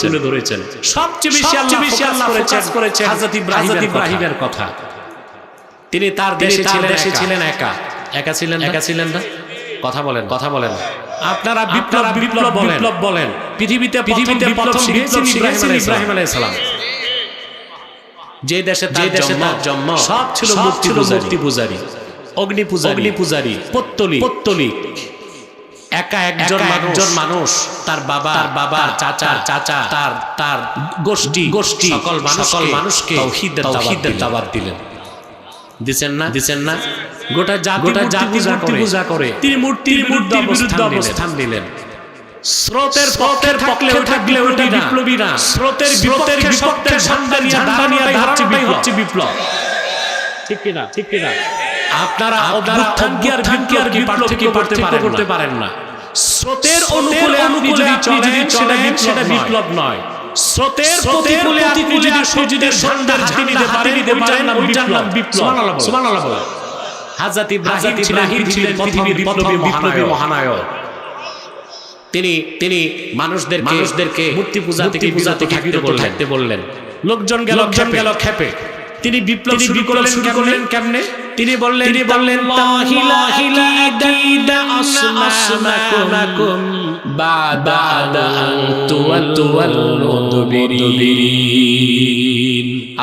তুলে ধরেছেন সবচেয়ে বেশি আল্লাহ ফোকাস করেছেন হযরত ইব্রাহিমের কথা তিনি তার দেশে ছিলেন একা ছিলেন না কথা বলেন আপনারা বিপ্লব বলেন পৃথিবীতে প্রথম ইব্রাহিম আলাইহিস সালাম যে দেশে তার জন্ম সব ছিল মূর্তি পূজারী অগ্নি পূজারী পত্তলিক একা একজন মানুষ তার বাবা চাচা তার গোষ্ঠী সকল মানুষকে তাওহীদের দাওয়াত দিলেন দিছেন না গোটা জাতি পূজা করে তিনি মূর্তির বিরুদ্ধে অবস্থান নিলেন স্রোতের পক্ষে থাকলে ওটা বিপ্লবী না স্রোতের বিপক্ষে ঝান্ডা নিয়ে দাঁড়ানোটাই হচ্ছে বিপ্লব ঠিক কিনা আপনারা অভ্যুত্থান কি আর বিপ্লব থেকে করতে পারেন না স্রোতের অনুকূলে আপনি যদি চলেন সেটা বিপ্লব নয় স্রোতের প্রতিকূলে আপনি যদি ঝান্ডা হাতে নিতে পারেন ওইটার নাম বিপ্লব সুবহানাল্লাহ হযরত ইব্রাহিম ছিলেন পৃথিবীর বিপ্লবী মহানায়ক তিনি মানুষদেরকে মূর্তি পূজা থেকে থাকতে বললেন লোকজন গেল খেপে তিনি বিপ্লব শুরু করলেন কেমনে তিনি বললেন লা ইলাহা ইল্লা আসমাকুম বাদা আন তুওয়াল্লু মুদবিরিন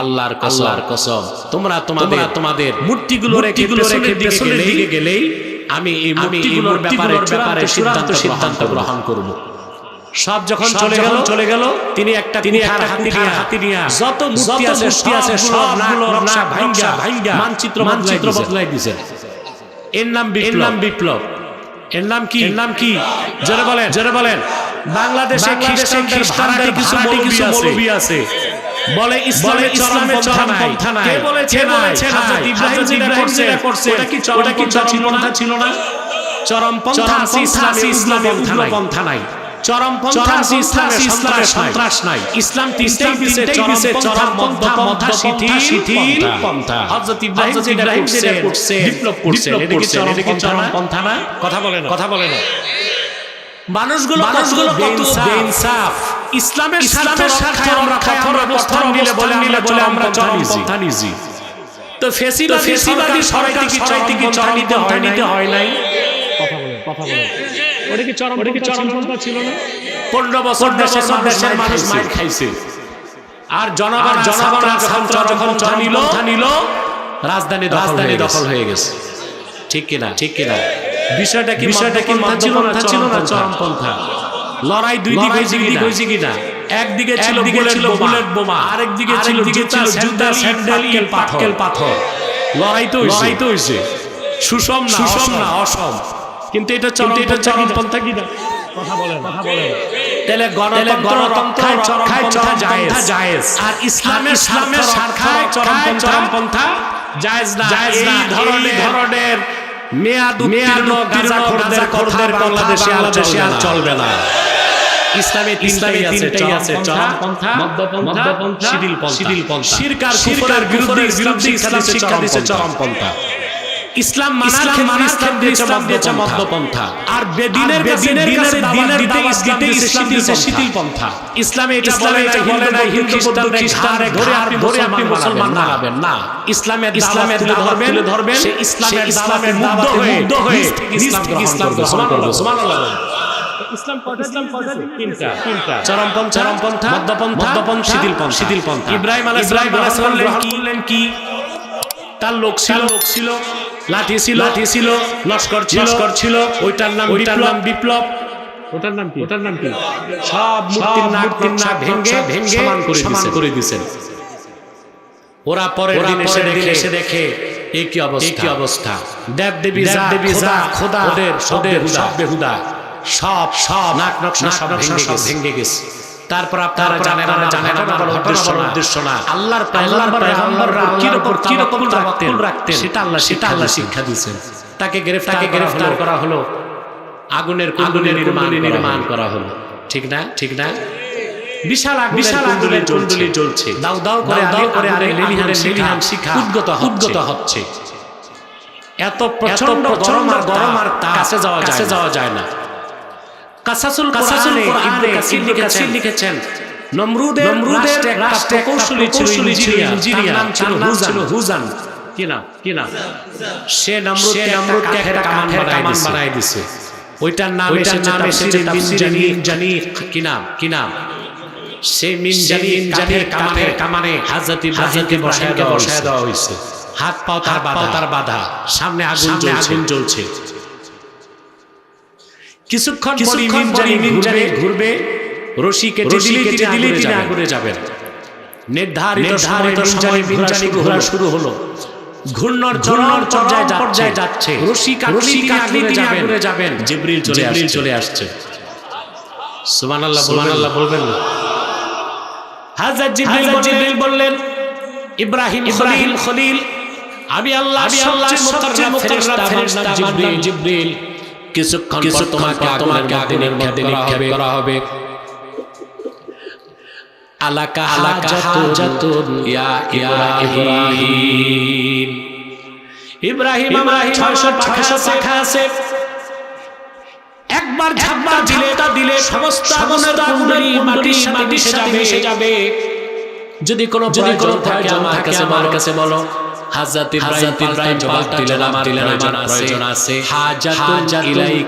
আল্লাহর কসম তোমরা তোমাদের মূর্তিগুলো রেখে পেছনের দিকে গেলেই আমি এই মূর্তিগুলোর ব্যাপারে সিদ্ধান্ত গ্রহণ করব সব যখন চলে গেল তিনি একটা হাতি নিয়ে যত মূর্তি আছে সবগুলো নকশা ভাঙা মানচিত্র বদলাই দিয়েছেন এর নাম বিপ্লব এর নাম কি জোরে বলেন বাংলাদেশে খ্রিস্টানদের কিছু মৌলবি আছে বলে ইসলামের চরম পন্থা নাই কে বলেছে হযরত ইব্রাহিম যেটা করছে ওটা কি চরম পন্থা ছিল না চরম পন্থা আছে ইসলামের পন্থা নাই চরম পন্থা আছে ইসলামের সন্ত্রাস নাই ইসলাম তিনটেই দিছে চরম পন্থা শিথিল পন্থা হযরত ইব্রাহিম যেটা করছে বিপ্লব করছে এটা কি চরম পন্থা না কথা বলে না মানুষগুলো কত বেইনসাফ ইসলামের স্বার্থে আমরা কঠোর অবস্থান নিলে বলে আমরা চরম পন্থা নিছি তো ফেসিবাদী সরাইতে কি চরম পন্থা নিতে হয় নাই কথা বলে ওটা কি চরম পন্থা ছিল না 15 বছর দেশের মানুষ মাইর খাইছে আর জনগণ যখন নিল রাজধানী দখল হয়ে গেছে ঠিক কিনা বিষয়টা কি পন্থা ছিল না চরম পন্থা লড়াই দুই দিক হয়েছে কিনা একদিকে ছিল বুলেট বোমা আরেকদিকে ছিল জুতা স্যান্ডেল পাথর লড়াই তো হয়েছে সুষম না অসম কিন্তু এটা চরম পন্থা কিনা কথা বলেন তাহলে গণতন্ত্র রক্ষায় চরম পন্থা জায়েজ আর ইসলামের স্বার্থায় চরম পন্থা জায়েজ না এই ধরনের মেয়াদ উত্তীর্ণ গাঁজাখোরদের বাংলাদেশে আর চলবে না ইসলামে তিনটাই আছে চরম পন্থা মধ্যপন্থা শিথিল পন্থা শিরক আর কুফরের বিরুদ্ধে শিক্ষা দিয়েছে চরম পন্থা ইসলাম ইসলাম দিয়েছে মধ্যপন্থা আর বেদিনের দাওয়াত দিতে ইসলাম দিয়েছে শিথিল পন্থা ইসলামে এটা বলে না হিন্দু খ্রিস্টান ধরে আপনি মুসলমান হবেন না ইসলামের তুলে ধরবেন সে ইসলামের মুগ্ধ হয়ে ইসলাম গ্রহণ করবে সুবহানাল্লাহ ইসলাম তিনটা চরম পন্থা মধ্যপন্থা শিথিল পন্থা ইব্রাহিম আলাইহিস সালাম গ্রহণ করলেন কি তার লোক ছিল লাঠি ছিল লস্কর ছিল ওইটার নাম বিপ্লব ওটার নাম কি? ওটার নাম কি? সব মূর্তির নাক ভেঙে সমান করে দিয়েছেন। ওরা পরের দিন এসে দেখে এই কি অবস্থা, দেব দেবী যা খোদা ওদের সব বেহুদা, সব নাক নকশা সব ভেঙে গেছে। তারপর আপনারা জানেন উদ্দেশ্য না, আল্লাহর পয়গম্বররা কিরকম রাখতেন সেটা আল্লাহ শিক্ষা দিয়েছেন। তাকে গ্রেফতার করা হলো, আগুনের কুণ্ডলী নির্মাণ করা হলো। ঠিক না? বিশাল আগুনের কুণ্ডলী জ্বলছে, দাউ করে আরে লেলিহান শিখা উদ্গত হচ্ছে। এত প্রচন্ড গরম আর কাছে যাওয়া যায় না। কাসাসুল কোরআনে ইবনে কাসির লিখেছেন, নমরুদের রাষ্ট্রে প্রকৌশলী ছিল ইঞ্জিনিয়ার, নাম ছিল হুজান। কি না সে নমরুদকে একটা কামানের বানায় দিছে। ওইটার নাম এসেছে মিনজানি। কি নাম? সে মিনজানি কামানে হযরত ইব্রাহিমকে বসায় দেওয়া হয়েছে। হাত পাও তার বাঁধা, সামনে আগুন জ্বলছে। কিছুক্ষণ মিনজানি ঘুরবে, রশি কেটে দিলে তিনি আগুনে যাবেন। নির্ধারিত সময় মিনজানি ঘোরা শুরু হলো। ঘূর্ণর পর্যায়ে যাচ্ছে, রশি কাটলি তিনি আগুনে যাবেন। জিবরিল চলে আসছে। সুবহানাল্লাহ বলবেন না? হযরত জিবরিল বললেন, ইব্রাহিম খলিল, আমি আল্লাহর সবচেয়ে মুকাররম ফেরেশতা জিবরিল, কিছুক্ষণ পর তোমাকে আগুনের মধ্যে নিক্ষেপ করা হবে। আলাকা হাজাতুন ইয়া ইব্রাহিম আমার 600 পাখা আছে। একবার ঝাপটা দিলে সমস্ত আগুনের কুণ্ডলী মাটির সাথে মিশে যাবে। যদি কোনো থাকে আমার কাছে বলো। হযরত ইব্রাহিম জবাব দিলেন, আমার প্রয়োজন আছে। হাজাতুন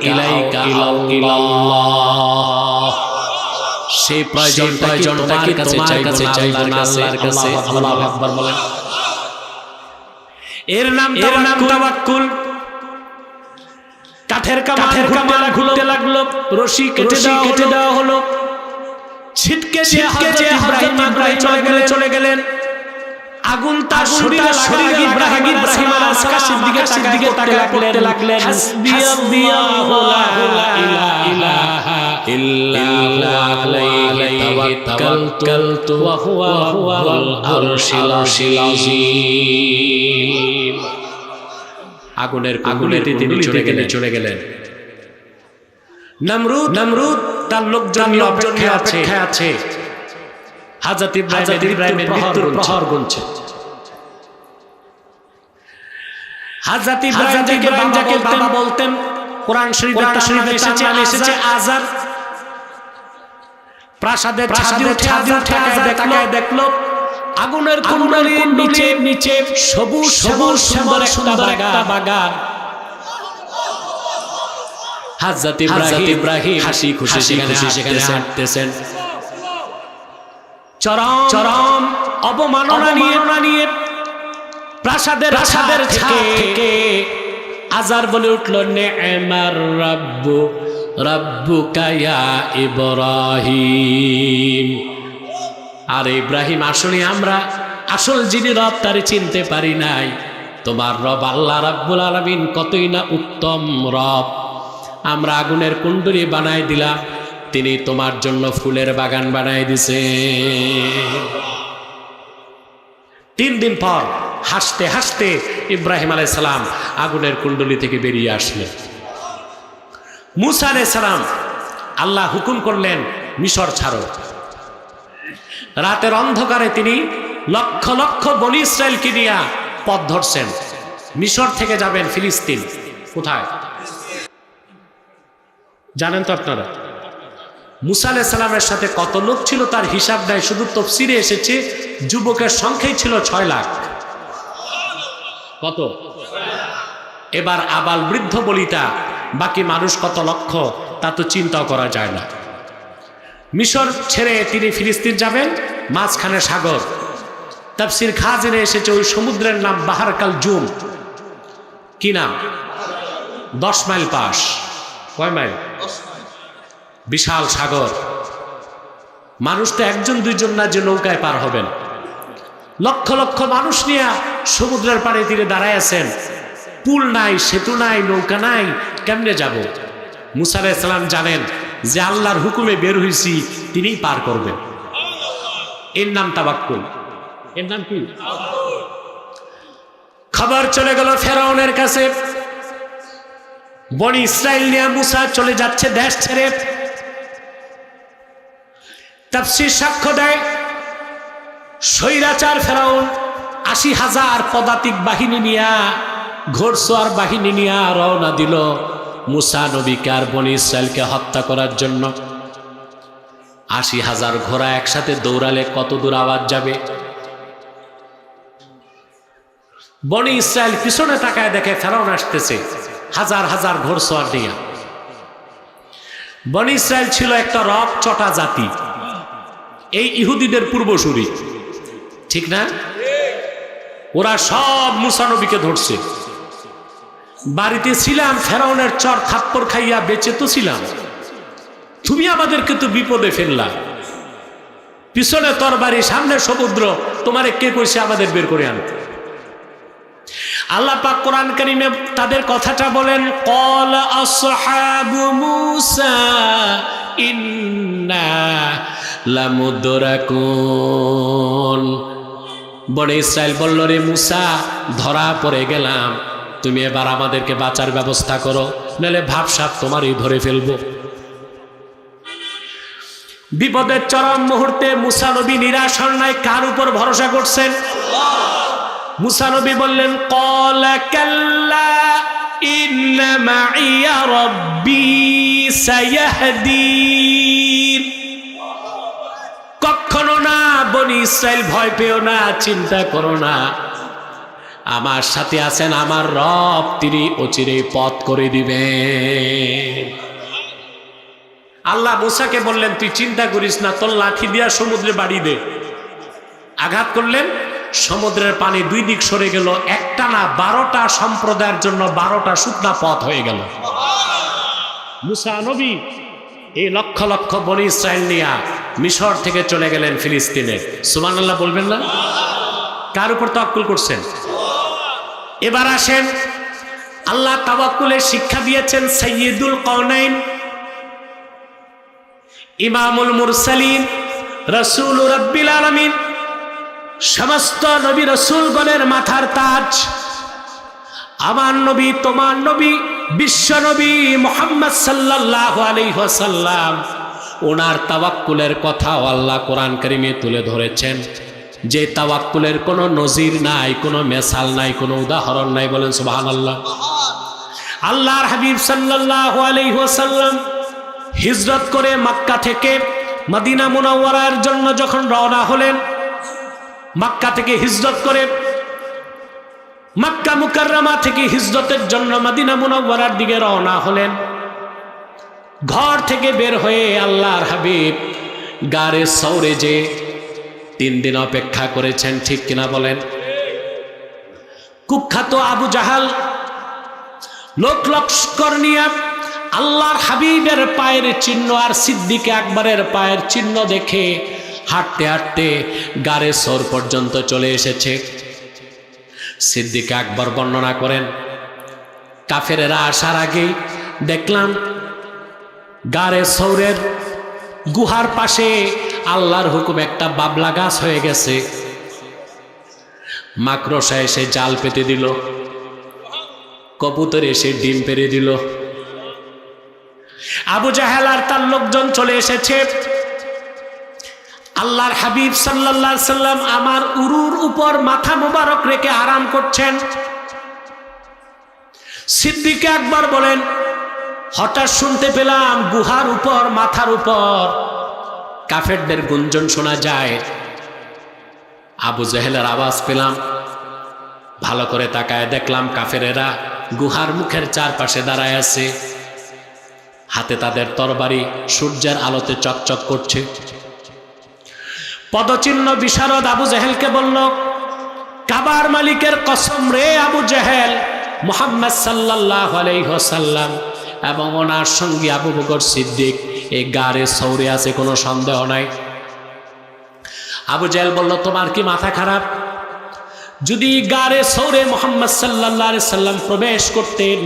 ইলাইকা ইল্লাল্লাহ। সেই প্রয়োজনটাকে তোমার কাছে চাইবো না, আল্লাহর কাছে। আল্লাহু আকবার বলেন। এর নাম তাওয়াক্কুল। কাঠের কামান ঘুরতে লাগলো, রশি কেটে দেওয়া হলো। ছিটকে যে হযরত ইব্রাহিম চলে গেলেন। আগুন তার শরীরে ইব্রাহিম আকাশের দিকে তাকাতে লাগলেন। হাসবিয়াল্লাহু লা ইলাহা ইল্লা আলাইহি তাওয়াক্কালতু ওয়া হুয়াল আরশিল আযীম। আগুনের তিনি চলে গেলেন। নমরুদ তার লোকজন অপেক্ষায় আছে। হযরত ইব্রাহিমের মৃত্যুর প্রহর গুনছে। হযরত ইব্রাহিম যাকে বাবা বলতেন, কোরআন শরীফে এসেছে আজার। প্রাসাদের ছাদে দেখলো আগুনের কুণ্ডলীর নিচে সবুজ সুন্দর একটা বাগান। হযরত ইব্রাহিম হাসি খুশি সেখানে হাঁটতেছেন। চরম অবমাননা নিয়ে প্রাসাদের থেকে আজার বলে উঠল, নে'মার রাব্বুকা ইয়া ইব্রাহিম। আর ইব্রাহিম, আসলে আমরা যিনি রব তারে চিনতে পারি নাই। তোমার রব আল্লাহ রাব্বুল আলামিন কতই না উত্তম রব। আমরা আগুনের কুণ্ডলী বানাই দিলাম, তিনি তোমার জন্য ফুলের বাগান বানাই দিছে। 3 দিন পর হাসতে ইব্রাহিম আলাইহিস সালাম আগুনের কুণ্ডলী থেকে বেরিয়ে আসলেন। মুসা আলাইহিস সালাম, আল্লাহ হুকুম করলেন মিশর ছাড়ো। রাতের অন্ধকারে তিনি লক্ষ লক্ষ বনী ইসরায়েলকে নিয়ে পথ ধরছেন। মিশর থেকে যাবেন ফিলিস্তিন। কোথায় জানেন তো আপনারা? মুসা আলাইহিস সালামের সাথে কত লোক ছিল তার হিসাব নাই। শুধু তাফসীরে এসেছে যুবকের সংখ্যাই ছিল 6 লাখ। কত? এবার আবাল বৃদ্ধ বলিতা, বাকি মানুষ কত লক্ষ তা তো চিন্তাও করা যায় না। মিশর ছেড়ে তিনি ফিলিস্তিন যাবেন, মাঝখানে সাগর। তাফসীর খাজিনে এসেছে ওই সমুদ্রের নাম বাহার কালজুম। কি নাম? 10 মাইল পাশ। কয় মাইল? বিশাল সাগর, মানুষ তো একজন দুইজন না যে নৌকায় পার হবেন, লক্ষ লক্ষ মানুষ নিয়ে সমুদ্রের পাড়ে তীরে দাঁড়ায় আছেন, পুল নাই, সেতু নাই, নৌকা নাই, কেমনে যাব? মুসা আলাইহিস সালাম জানেন যে আল্লাহর হুকুমে বের হইছি, তিনিই পার করবেন। এর নাম তাওয়াক্কুল। এর নাম কি? খবর চলে গেল ফেরাউনের কাছে, বনি ইসরাইল নিয়ে মুসা চলে যাচ্ছে দেশ ছেড়ে। তাফসীর সাক্ষ্য দেয় স্বৈরাচার ফেরাউন ৮০,০০০ পদাতিক বাহিনী নিয়া, ঘোড়সওয়ার বাহিনী নিয়া রওনা দিল মুসা নবীকে আর বনি ইসরাইলকে হত্যা করার জন্য। ৮০,০০০ ঘোড়া একসাথে দৌড়ালে কত দূর আওয়াজ যাবে? বনি ইসরাইল পিছনে তাকায় দেখে ফেরাউন আসতেছে হাজার হাজার ঘোড়সওয়ার নিয়ে। বনি ইসরাইল ছিল একটা রক চটা জাতি, এই ইহুদিদের পূর্বসূরি, ঠিক না? ওরা সব মুসা নবীকে ধরছে। বাড়িতে ছিলাম, ফেরাউনের চর থাপ্পড় খাইয়া বেঁচে তো ছিলাম, তুমি আমাদেরকে তো বিপদে ফেললা। পিছনে তরবারি, সামনে সমুদ্র, তোমারে কে কইছে আমাদের বের করে আনতে? আল্লাহ পাক কোরআন কারীমে তাদের কথাটা বলেন, ক্বালা আসহাবু মূসা ইন্না লামুদরাকুন। বনি ইসরাইল বলল, রে মুসা, ধরা পড়ে গেলাম, তুমি এবার আমাদেরকে বাঁচার ব্যবস্থা করো, নাহলে ভাবসাব তোমারই ধরে ফেলবো। বিপদের চরম মুহূর্তে মুসা নবী নিরাশ হন নাই, কার উপর ভরসা করছেন? মুসা নবী বললেন, ক্বালা কাল্লা ইন্না মাইয়া রাব্বী সায়াহদিন। কখনো না বনি ইসরাইল, ভয় পেও না, চিন্তা করো না, আমার সাথে আছেন আমার রব, তিনি অচিরেই পথ করে দিবেন। আল্লাহ মুসাকে বললেন, তুই চিন্তা করিস না, তোর লাঠি দিয়া সমুদ্রে বাড়ি দে। আঘাত করলেন, সমুদ্রের পানি দুই দিক সরে গেল, একটা না 12টা সম্প্রদায়ের জন্য 12টা শুকনা পথ হয়ে গেল। মুসা নবী এই লক্ষ লক্ষ বনি ইসরাইল নিয়া মিশর থেকে চলে গেলেন ফিলিস্তিনে। সুবহানাল্লাহ বলবেন না? কার উপর তাওয়াক্কুল করছেন? এবার আসেন, আল্লাহ তাওয়াক্কুলের শিক্ষা দিয়েছেন সাইয়্যিদুল কাওনাইন, ইমামুল মুরসালিন, রাসূল রাব্বিল আলামিন, সমস্ত নবী রাসূলগণের মাথার তাজ, আমার নবী, তোমার নবী, বিশ্ব নবী মুহাম্মদ সাল্লাল্লাহু আলাইহি ওয়াসাল্লাম, ওনার তাওয়াক্কুলের কথাও আল্লাহ কোরআন কারীমে তুলে ধরেছেন, যে তাওয়াক্কুলের কোনো নজির নাই, কোনো মেসাল নাই, কোনো উদাহরণ নাই। বলেন সুবহানাল্লাহ। আল্লাহর হাবিব সাল্লাল্লাহু আলাইহি ওয়াসাল্লাম হিজরত করে মক্কা থেকে মদিনা মুনাওয়ারার জন্য যখন রওনা হলেন, মক্কা থেকে হিজরত করে, মক্কা মুকাররমা থেকে হিজরতের জন্য মদিনা মুনাওয়ারার দিকে রওনা হলেন। ঘর থেকে বের হয়ে আল্লাহর হাবিব গারে সৌরে যে 3 দিন অপেক্ষা করেছেন, ঠিক কিনা বলেন? কুখ্যাত আবু জাহাল লোক লস্কর নিয়ে আল্লাহর হাবিবের পায়ের চিহ্ন আর সিদ্দিক আকবরের পায়ের চিহ্ন দেখে হাঁটতে হাঁটতে গারে সৌর পর্যন্ত চলে এসেছে। সিদ্দিক আকবর বর্ণনা করেন, কাফেরেরা আসার আগেই দেখলাম গারে সৌরের গুহার পাশে আল্লাহর হুকুম একটা বাবলা গাছ হয়ে গেছে। মাকড়সা এসে জাল পেতে দিল, কবুতর এসে ডিম পেড়ে দিল। আবু জাহেল আর তার লোকজন চলে এসেছে। আল্লাহর হাবিব সাল্লাল্লাহু আলাইহি সাল্লাম আমার উরুর উপর মাথা মোবারক রেখে আরাম করছেন। সিদ্দিক আকবর বলেন, হঠাৎ শুনতে পেলাম গুহার উপর, মাথার উপর কাফেরদের গুঞ্জন শোনা যায়। আবু জাহেলের আওয়াজ পেলাম, ভালো করে তাকায় দেখলাম কাফেরেরা গুহার মুখের চারপাশে দাঁড়ায় আছে, হাতে তাদের তরবারি, সূর্যের আলোতে চকচক করছে। পদচিহ্ন বিশারদ আবু জাহেলকে বলল, কাবার মালিকের কসম রে আবু জাহেল, মুহাম্মদ সাল্লাল্লাহু আলাইহি ওয়াসাল্লাম এবং ওনার সঙ্গী আবু বকর সিদ্দিক এই গারে সৌরে আছে, কোনো সন্দেহ নাই। আবু জাহেল বলল, তোমার কি মাথা খারাপ? যদি গারে সৌরে মুহাম্মদ সাল্লাল্লাহু আলাইহি সাল্লাম প্রবেশ করতেন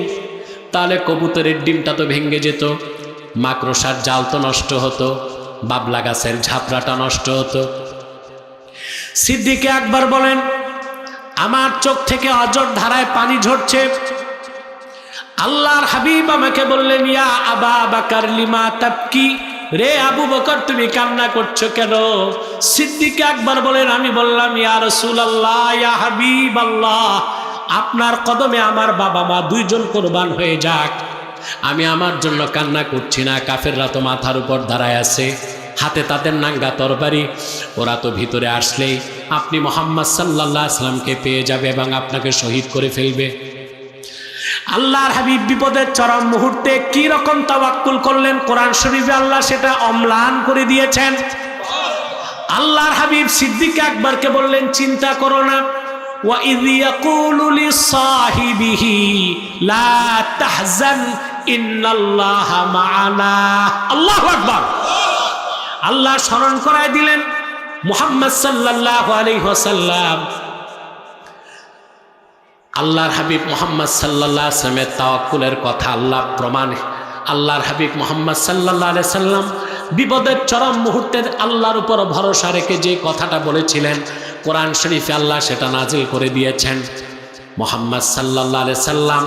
তাহলে কবুতরের ডিমটা তো ভেঙে যেত, মাকড়সার জাল তো নষ্ট হতো, বাবলা গাছের ঝাপড়াটা নষ্ট হতো। সিদ্দিক আকবর বলেন, আমার চোখ থেকে অঝর ধারায় পানি ঝরছে। আল্লাহর হাবিব আমাকে বললেন, ইয়া আবা বকর লিমা তাবকি, রে আবু বকর তুমি কান্না করছো কেন? সিদ্দিক আকবর বলেন, আমি বললাম, ইয়া রাসূলুল্লাহ, ইয়া হাবিবাল্লাহ, আপনার কদমে আমার বাবা মা দুইজন কুরবান হয়ে যাক, আমি আমার জন্য কান্না করছি না। কাফেররা তো মাথার উপর দাঁড়ায় আছে, হাতে তাদের নাঙ্গা তরবারি, ওরা তো ভিতরে আসলেই আপনি মুহাম্মদ সাল্লাল্লাহু আলাইহি সাল্লামকে পেয়ে যাবে এবং আপনাকে শহীদ করে ফেলবে। আল্লাহর হাবিব বিপদের চরম মুহূর্তে কি রকম তাওয়াক্কুল করলেন, কোরআন শরীফে আল্লাহ সেটা অম্লান করে দিয়েছেন। আল্লাহর হাবিব সিদ্দিক আকবরকে বললেন, চিন্তা করো না, ওয়া ইয ইয়াকুলু লিসাহিবিহি লা তাহজান ইন্নাল্লাহা মা'ানা। আল্লাহু আকবার। আল্লাহ স্মরণ করায় দিলেন মুহাম্মদ সাল্লাল্লাহু আলাইহি ওয়াসাল্লাম। আল্লাহর হাবিব মুহাম্মদ সাল্লাল্লাহু আলাইহি ওয়াসাল্লামের তাওয়াক্কুলের কথা আল্লাহ প্রমাণ। আল্লাহর হাবিব মুহাম্মদ সাল্লাল্লাহু আলাইহি সাল্লাম বিপদের চরম মুহূর্তে আল্লাহর উপর ভরসা রেখে যে কথাটা বলেছিলেন, কোরআন শরীফে আল্লাহ সেটা নাজিল করে দিয়েছেন। মুহাম্মদ সাল্লাল্লাহু আলাইহি সাল্লাম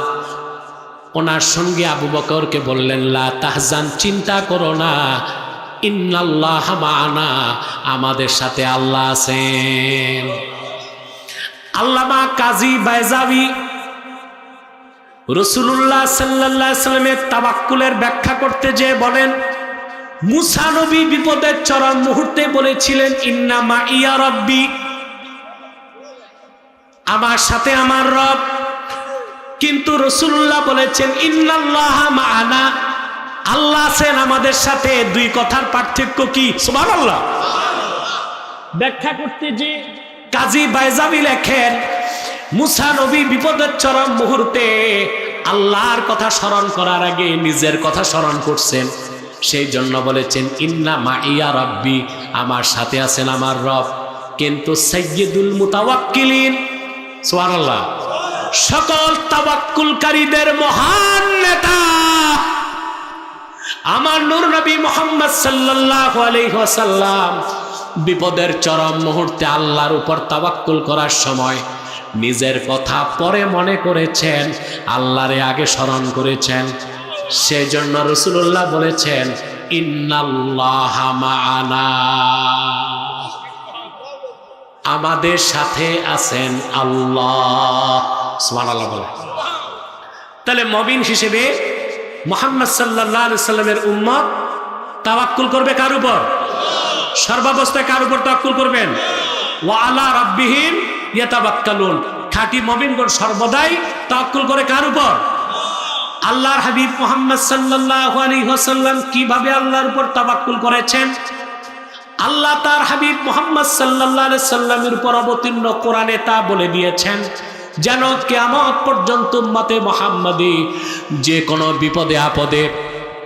ওনার সঙ্গে আবু বকরকে বললেন, লা তাহজান, চিন্তা করো না, ইন্নাল্লাহা মা'ানা, আমাদের সাথে আল্লাহ আছেন। আল্লামা কাজী বাইজাবি রাসূলুল্লাহ সাল্লাল্লাহু আলাইহি সাল্লামের তাওয়াক্কুলের ব্যাখ্যা করতে যে বলেন, মুসা নবী বিপদের চরম মুহূর্তে বলেছিলেন, ইন্না মাইয়া রাব্বি, আমার সাথে আমার রব। কিন্তু রাসূলুল্লাহ বলেছেন, ইন্নাল্লাহা মা'ানা, আল্লাহ আছেন আমাদের সাথে। দুই কথার পার্থক্য কি? সুবহানাল্লাহ। ব্যাখ্যা করতে যে কাজী বাইজাবি লেখেন, মুসা নবী বিপদের চরম মুহূর্তে আল্লাহর কথা স্মরণ করার আগে নিজের কথা স্মরণ করছেন, সেই জন্য বলেছেন, ইন্না মাইয়া রাব্বি, আমার সাথে আছেন আমার রব। কিন্তু সাইয়্যিদুল মুতাওয়াক্কিলিন, সুবহানাল্লাহ, সকল তাওয়াক্কুলকারীদের মহান নেতা আমার নূর নবী মুহাম্মদ সাল্লাল্লাহু আলাইহি ওয়াসাল্লাম বিপদের চরম মুহূর্তে আল্লাহর উপর তাওয়াক্কুল করার সময় নিজের কথা পরে মনে করেছেন, আল্লাহরে আগে স্মরণ করেছেন। সেজন্য রাসূলুল্লাহ বলেছেন, ইন্নাল্লাহা মা'ানা, আমাদের সাথে আছেন আল্লাহ। সুবহানাল্লাহ বলে। তাহলে মুমিন হিসেবে মুহাম্মদ সাল্লাল্লাহু আলাইহি সাল্লামের উম্মত তাওয়াক্কুল করবে কার উপর? সর্বাবস্থায় কার উপর তাওয়াক্কুল করবেন? ওয়া আলা রাব্বিহিম ইয়াতাওয়াক্কালুন। খাঁটি মুমিনগণ সর্বদাই তাওয়াক্কুল করে কার উপর? আল্লাহর হাবিব মুহাম্মদ সাল্লাল্লাহু আলাইহি ওয়াসাল্লাম কিভাবে আল্লাহর উপর তাওয়াক্কুল করেছেন? আল্লাহ তার হাবিব মুহাম্মদ সাল্লাল্লাহু আলাইহি সাল্লামের উপর অবতীর্ণ কোরআনে তা বলে দিয়েছেন, যেন কিয়ামত পর্যন্ত উম্মতে মুহাম্মাদি যে কোনো বিপদে আপদে,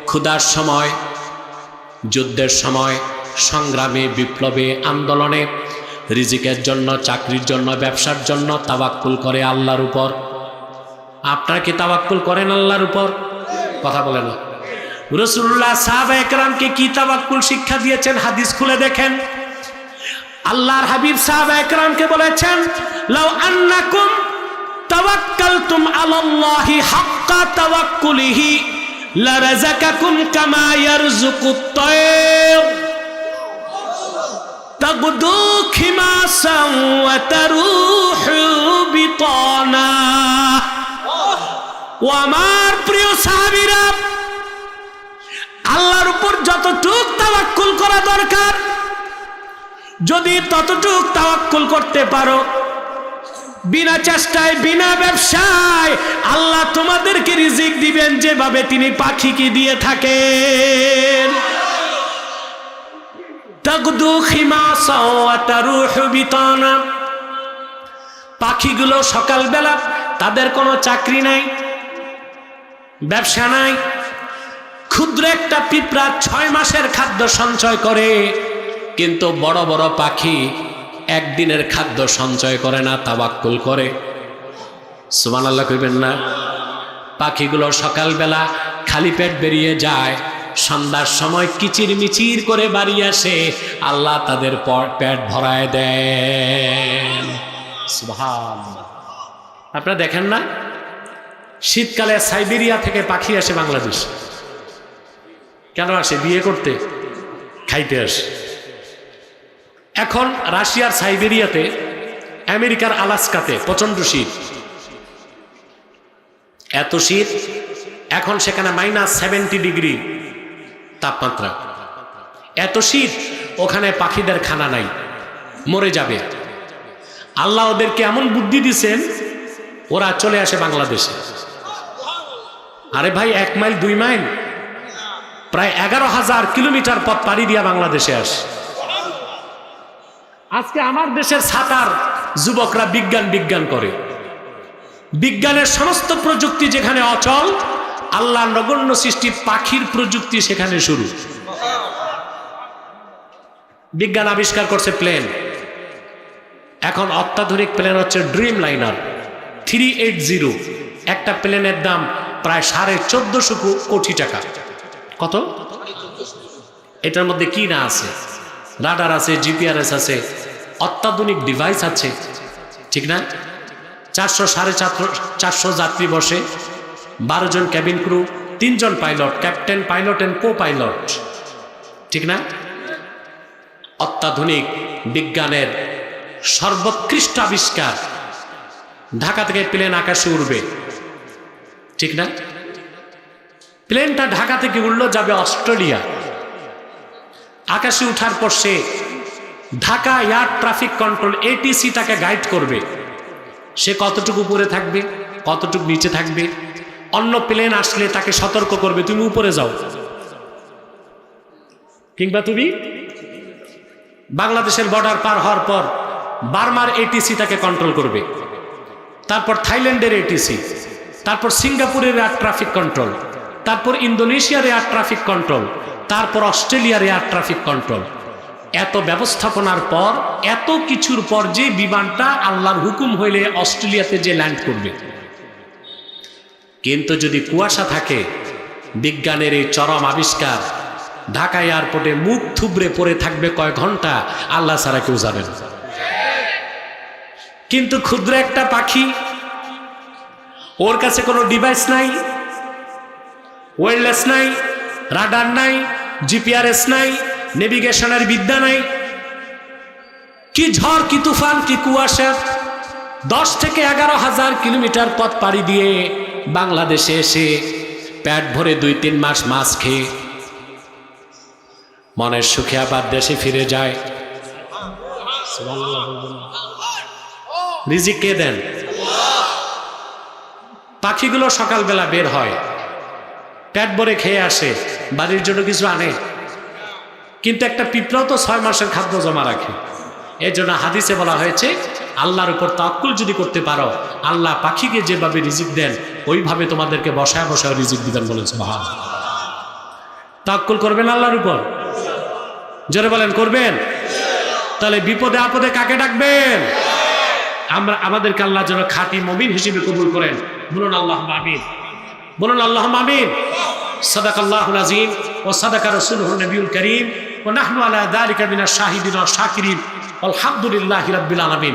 ক্ষুধার সময়, যুদ্ধের সময়, সংগ্রামে, বিপ্লবে, আন্দোলনে, রিজিকের জন্য, চাকরির জন্য, ব্যবসার জন্য তাওয়াক্কুল করে আল্লাহর উপর। আপনারা কি তাওয়াক্কুল করেন আল্লাহর উপর? কথা বলে না। রাসূলুল্লাহ সাহাবায়ে কেরামকে কি তাওয়াক্কুল শিক্ষা দিয়েছেন? হাদিস খুলে দেখেন। আল্লাহর হাবিব সাহাবায়ে কেরামকে বলেছেন, লাউ আন্নাকুম তাওয়াক্কালতুম আলাল্লাহি হাক্কা তাওয়াক্কুলিহি লারাযাকাকুম কামা ইয়ারযুকুত তায়র তাগদু খিমাসান ওয়া তারুহু বিতানা। ও আমার প্রিয় সাহাবীরা, আল্লাহর উপর যতটুক তাওয়াক্কুল করা দরকার, যদি ততটুক তাওয়াক্কুল করতে পারো, বিনা চেষ্টায়, বিনা ব্যবসায় আল্লাহ তোমাদেরকে রিজিক দিবেন যেভাবে তিনি পাখিকে দিয়ে থাকেন। তাগদু খিমাসা ওয়া তারুহু বিতানা। পাখিগুলো সকালবেলা, তাদের কোনো চাকরি নাই, ব্যবসা নাই, ক্ষুদ্র একটা পিঁপড়া 6 মাসের খাদ্য সঞ্চয় করে, কিন্তু বড় বড় পাখি একদিনের খাদ্য সঞ্চয় করে না, তাওয়াক্কুল করে। সুবহানাল্লাহ কইবেন না? পাখিগুলো সকালবেলা খালি পেট বেরিয়ে যায়, সন্ধ্যার সময় কিচির মিচির করে বাড়ি আসে, আল্লাহ তাদের পেট ভরায় দেন। সুবহানাল্লাহ। আপনারা দেখেন না, শীতকালে সাইবেরিয়া থেকে পাখি আসে বাংলাদেশ। কেন আসে? বিয়ে করতে, খাইতে আসে। এখন রাশিয়ার সাইবেরিয়াতে, আমেরিকার আলাস্কাতে প্রচন্ড শীত, এত শীত, এখন সেখানে -70 ডিগ্রি তাপমাত্রা। এত শীত, ওখানে পাখিদের খানা নাই, মরে যাবে। আল্লাহ ওদেরকে এমন বুদ্ধি দিছেন, ওরা চলে আসে বাংলাদেশে। আরে ভাই, 1 মাইল 2 মাইল, প্রায় 11,000 কিলোমিটার পথ পাড়ি দিয়া বাংলাদেশে আসে। আজকে আমার দেশের ছাতার যুবকরা বিজ্ঞান করে। বিজ্ঞানের সমস্ত প্রযুক্তি যেখানে অচল, আল্লাহ নগণ্য সৃষ্টি পাখির প্রযুক্তি সেখানে শুরু। বিজ্ঞান আবিষ্কার করছে প্লেন। এখন অত্যাধুনিক প্লেন হচ্ছে ড্রিম লাইনার 380। একটা প্লেনের দাম প্রায় 1450 কোটি টাকা। কত? এটার মধ্যে কি না আছে? রাডার আছে, জিপিআরএস আছে, অত্যাধুনিক ডিভাইস আছে, ঠিক না? 400-450 যাত্রী বসে, 12 জন ক্যাবিন ক্রু, 3 জন pilot, captain, pilot and co pilot, ঠিক না? অত্যাধুনিক বিজ্ঞানের সর্বোৎকৃষ্ট আবিষ্কার। ঢাকা থেকে প্লেন আকাশে উড়বে, ঠিক না? প্লেনটা ঢাকা থেকে উড়লো, যাবে অস্ট্রেলিয়া। আকাশে উঠার পর সে Dhaka air traffic control ATC তাকে গাইড করবে, সে কতটুকু উপরে থাকবে, কতটুকু নিচে থাকবে। অন্য প্লেন আসলে তাকে সতর্ক করবে, তুমি উপরে যাও, কিংবা তুমি। বাংলাদেশের বর্ডার পার হওয়ার পর বার্মার এটিসি তাকে কন্ট্রোল করবে, তারপর থাইল্যান্ডের এটিসি, তারপর সিঙ্গাপুরের এয়ার ট্রাফিক কন্ট্রোল, তারপর ইন্দোনেশিয়ার এয়ার ট্রাফিক কন্ট্রোল, তারপর অস্ট্রেলিয়ার এয়ার ট্রাফিক কন্ট্রোল। এত ব্যবস্থাপনার পর, এত কিছুর পর যে বিমানটা আল্লাহর হুকুম হইলে অস্ট্রেলিয়াতে যে ল্যান্ড করবে। কিন্তু যদি কুয়াশা থাকে, বিজ্ঞানের এই চরম আবিষ্কার, ঢাকা এয়ারপোর্টে মুখ থুবড়ে পড়ে থাকবে কয় ঘন্টা, আল্লাহ ছাড়া কেউ জানেন। কিন্তু ক্ষুদ্র একটা পাখি, ওর কাছে কোনো ডিভাইস নাই, ওয়্যারলেস নাই, রাডার নাই, জিপিআরএস নাই, নেভিগেশনের বিদ্যা নাই। কি ঝড়, কি তুফান, কি কুয়াশা, 10 থেকে 11,000 কিলোমিটার পথ পাড়ি দিয়ে বাংলাদেশে এসে পেট ভরে 2-3 মাস মাছ খেয়ে মনের সুখে আবার দেশে ফিরে যায়। রিজিক কে দেন? পাখিগুলো সকালবেলা বের হয়, পেট ভরে খেয়ে আসে, বাড়ির জন্য কিছু আনে। কিন্তু একটা পিঁপড়াও তো 6 মাসের খাদ্য জমা রাখে। এই জন্য হাদিসে বলা হয়েছে, আল্লাহর উপর তাওয়াক্কুল যদি করতে পারো, আল্লাহ পাখিকে যেভাবে রিজিক দেন, ওইভাবে তোমাদেরকে বসায় বসায় রিজিক দিবেন। বলেন সুবহানাল্লাহ। তাওয়াক্কুল করবেন আল্লাহর উপর? জোরে বলেন, করবেন? তাহলে বিপদে আপদে কাকে ডাকবেন? আমরা, আমাদেরকে আল্লাহ যেন খাঁটি মুমিন হিসেবে কবুল করেন। বলুন আল্লাহুম্মা আমিন, বলুন আল্লাহুম্মা আমিন। সাদাকাল্লাহুল আযীম ওয়া সাদাকা রাসূলুহুন নবিয়ুল কারীম ওয়া নাহনু আলা যালিকা মিনাশ শাহিদিন ওয়াশ শাকিরিন আলহামদুলিল্লাহি রাব্বিল আলামিন।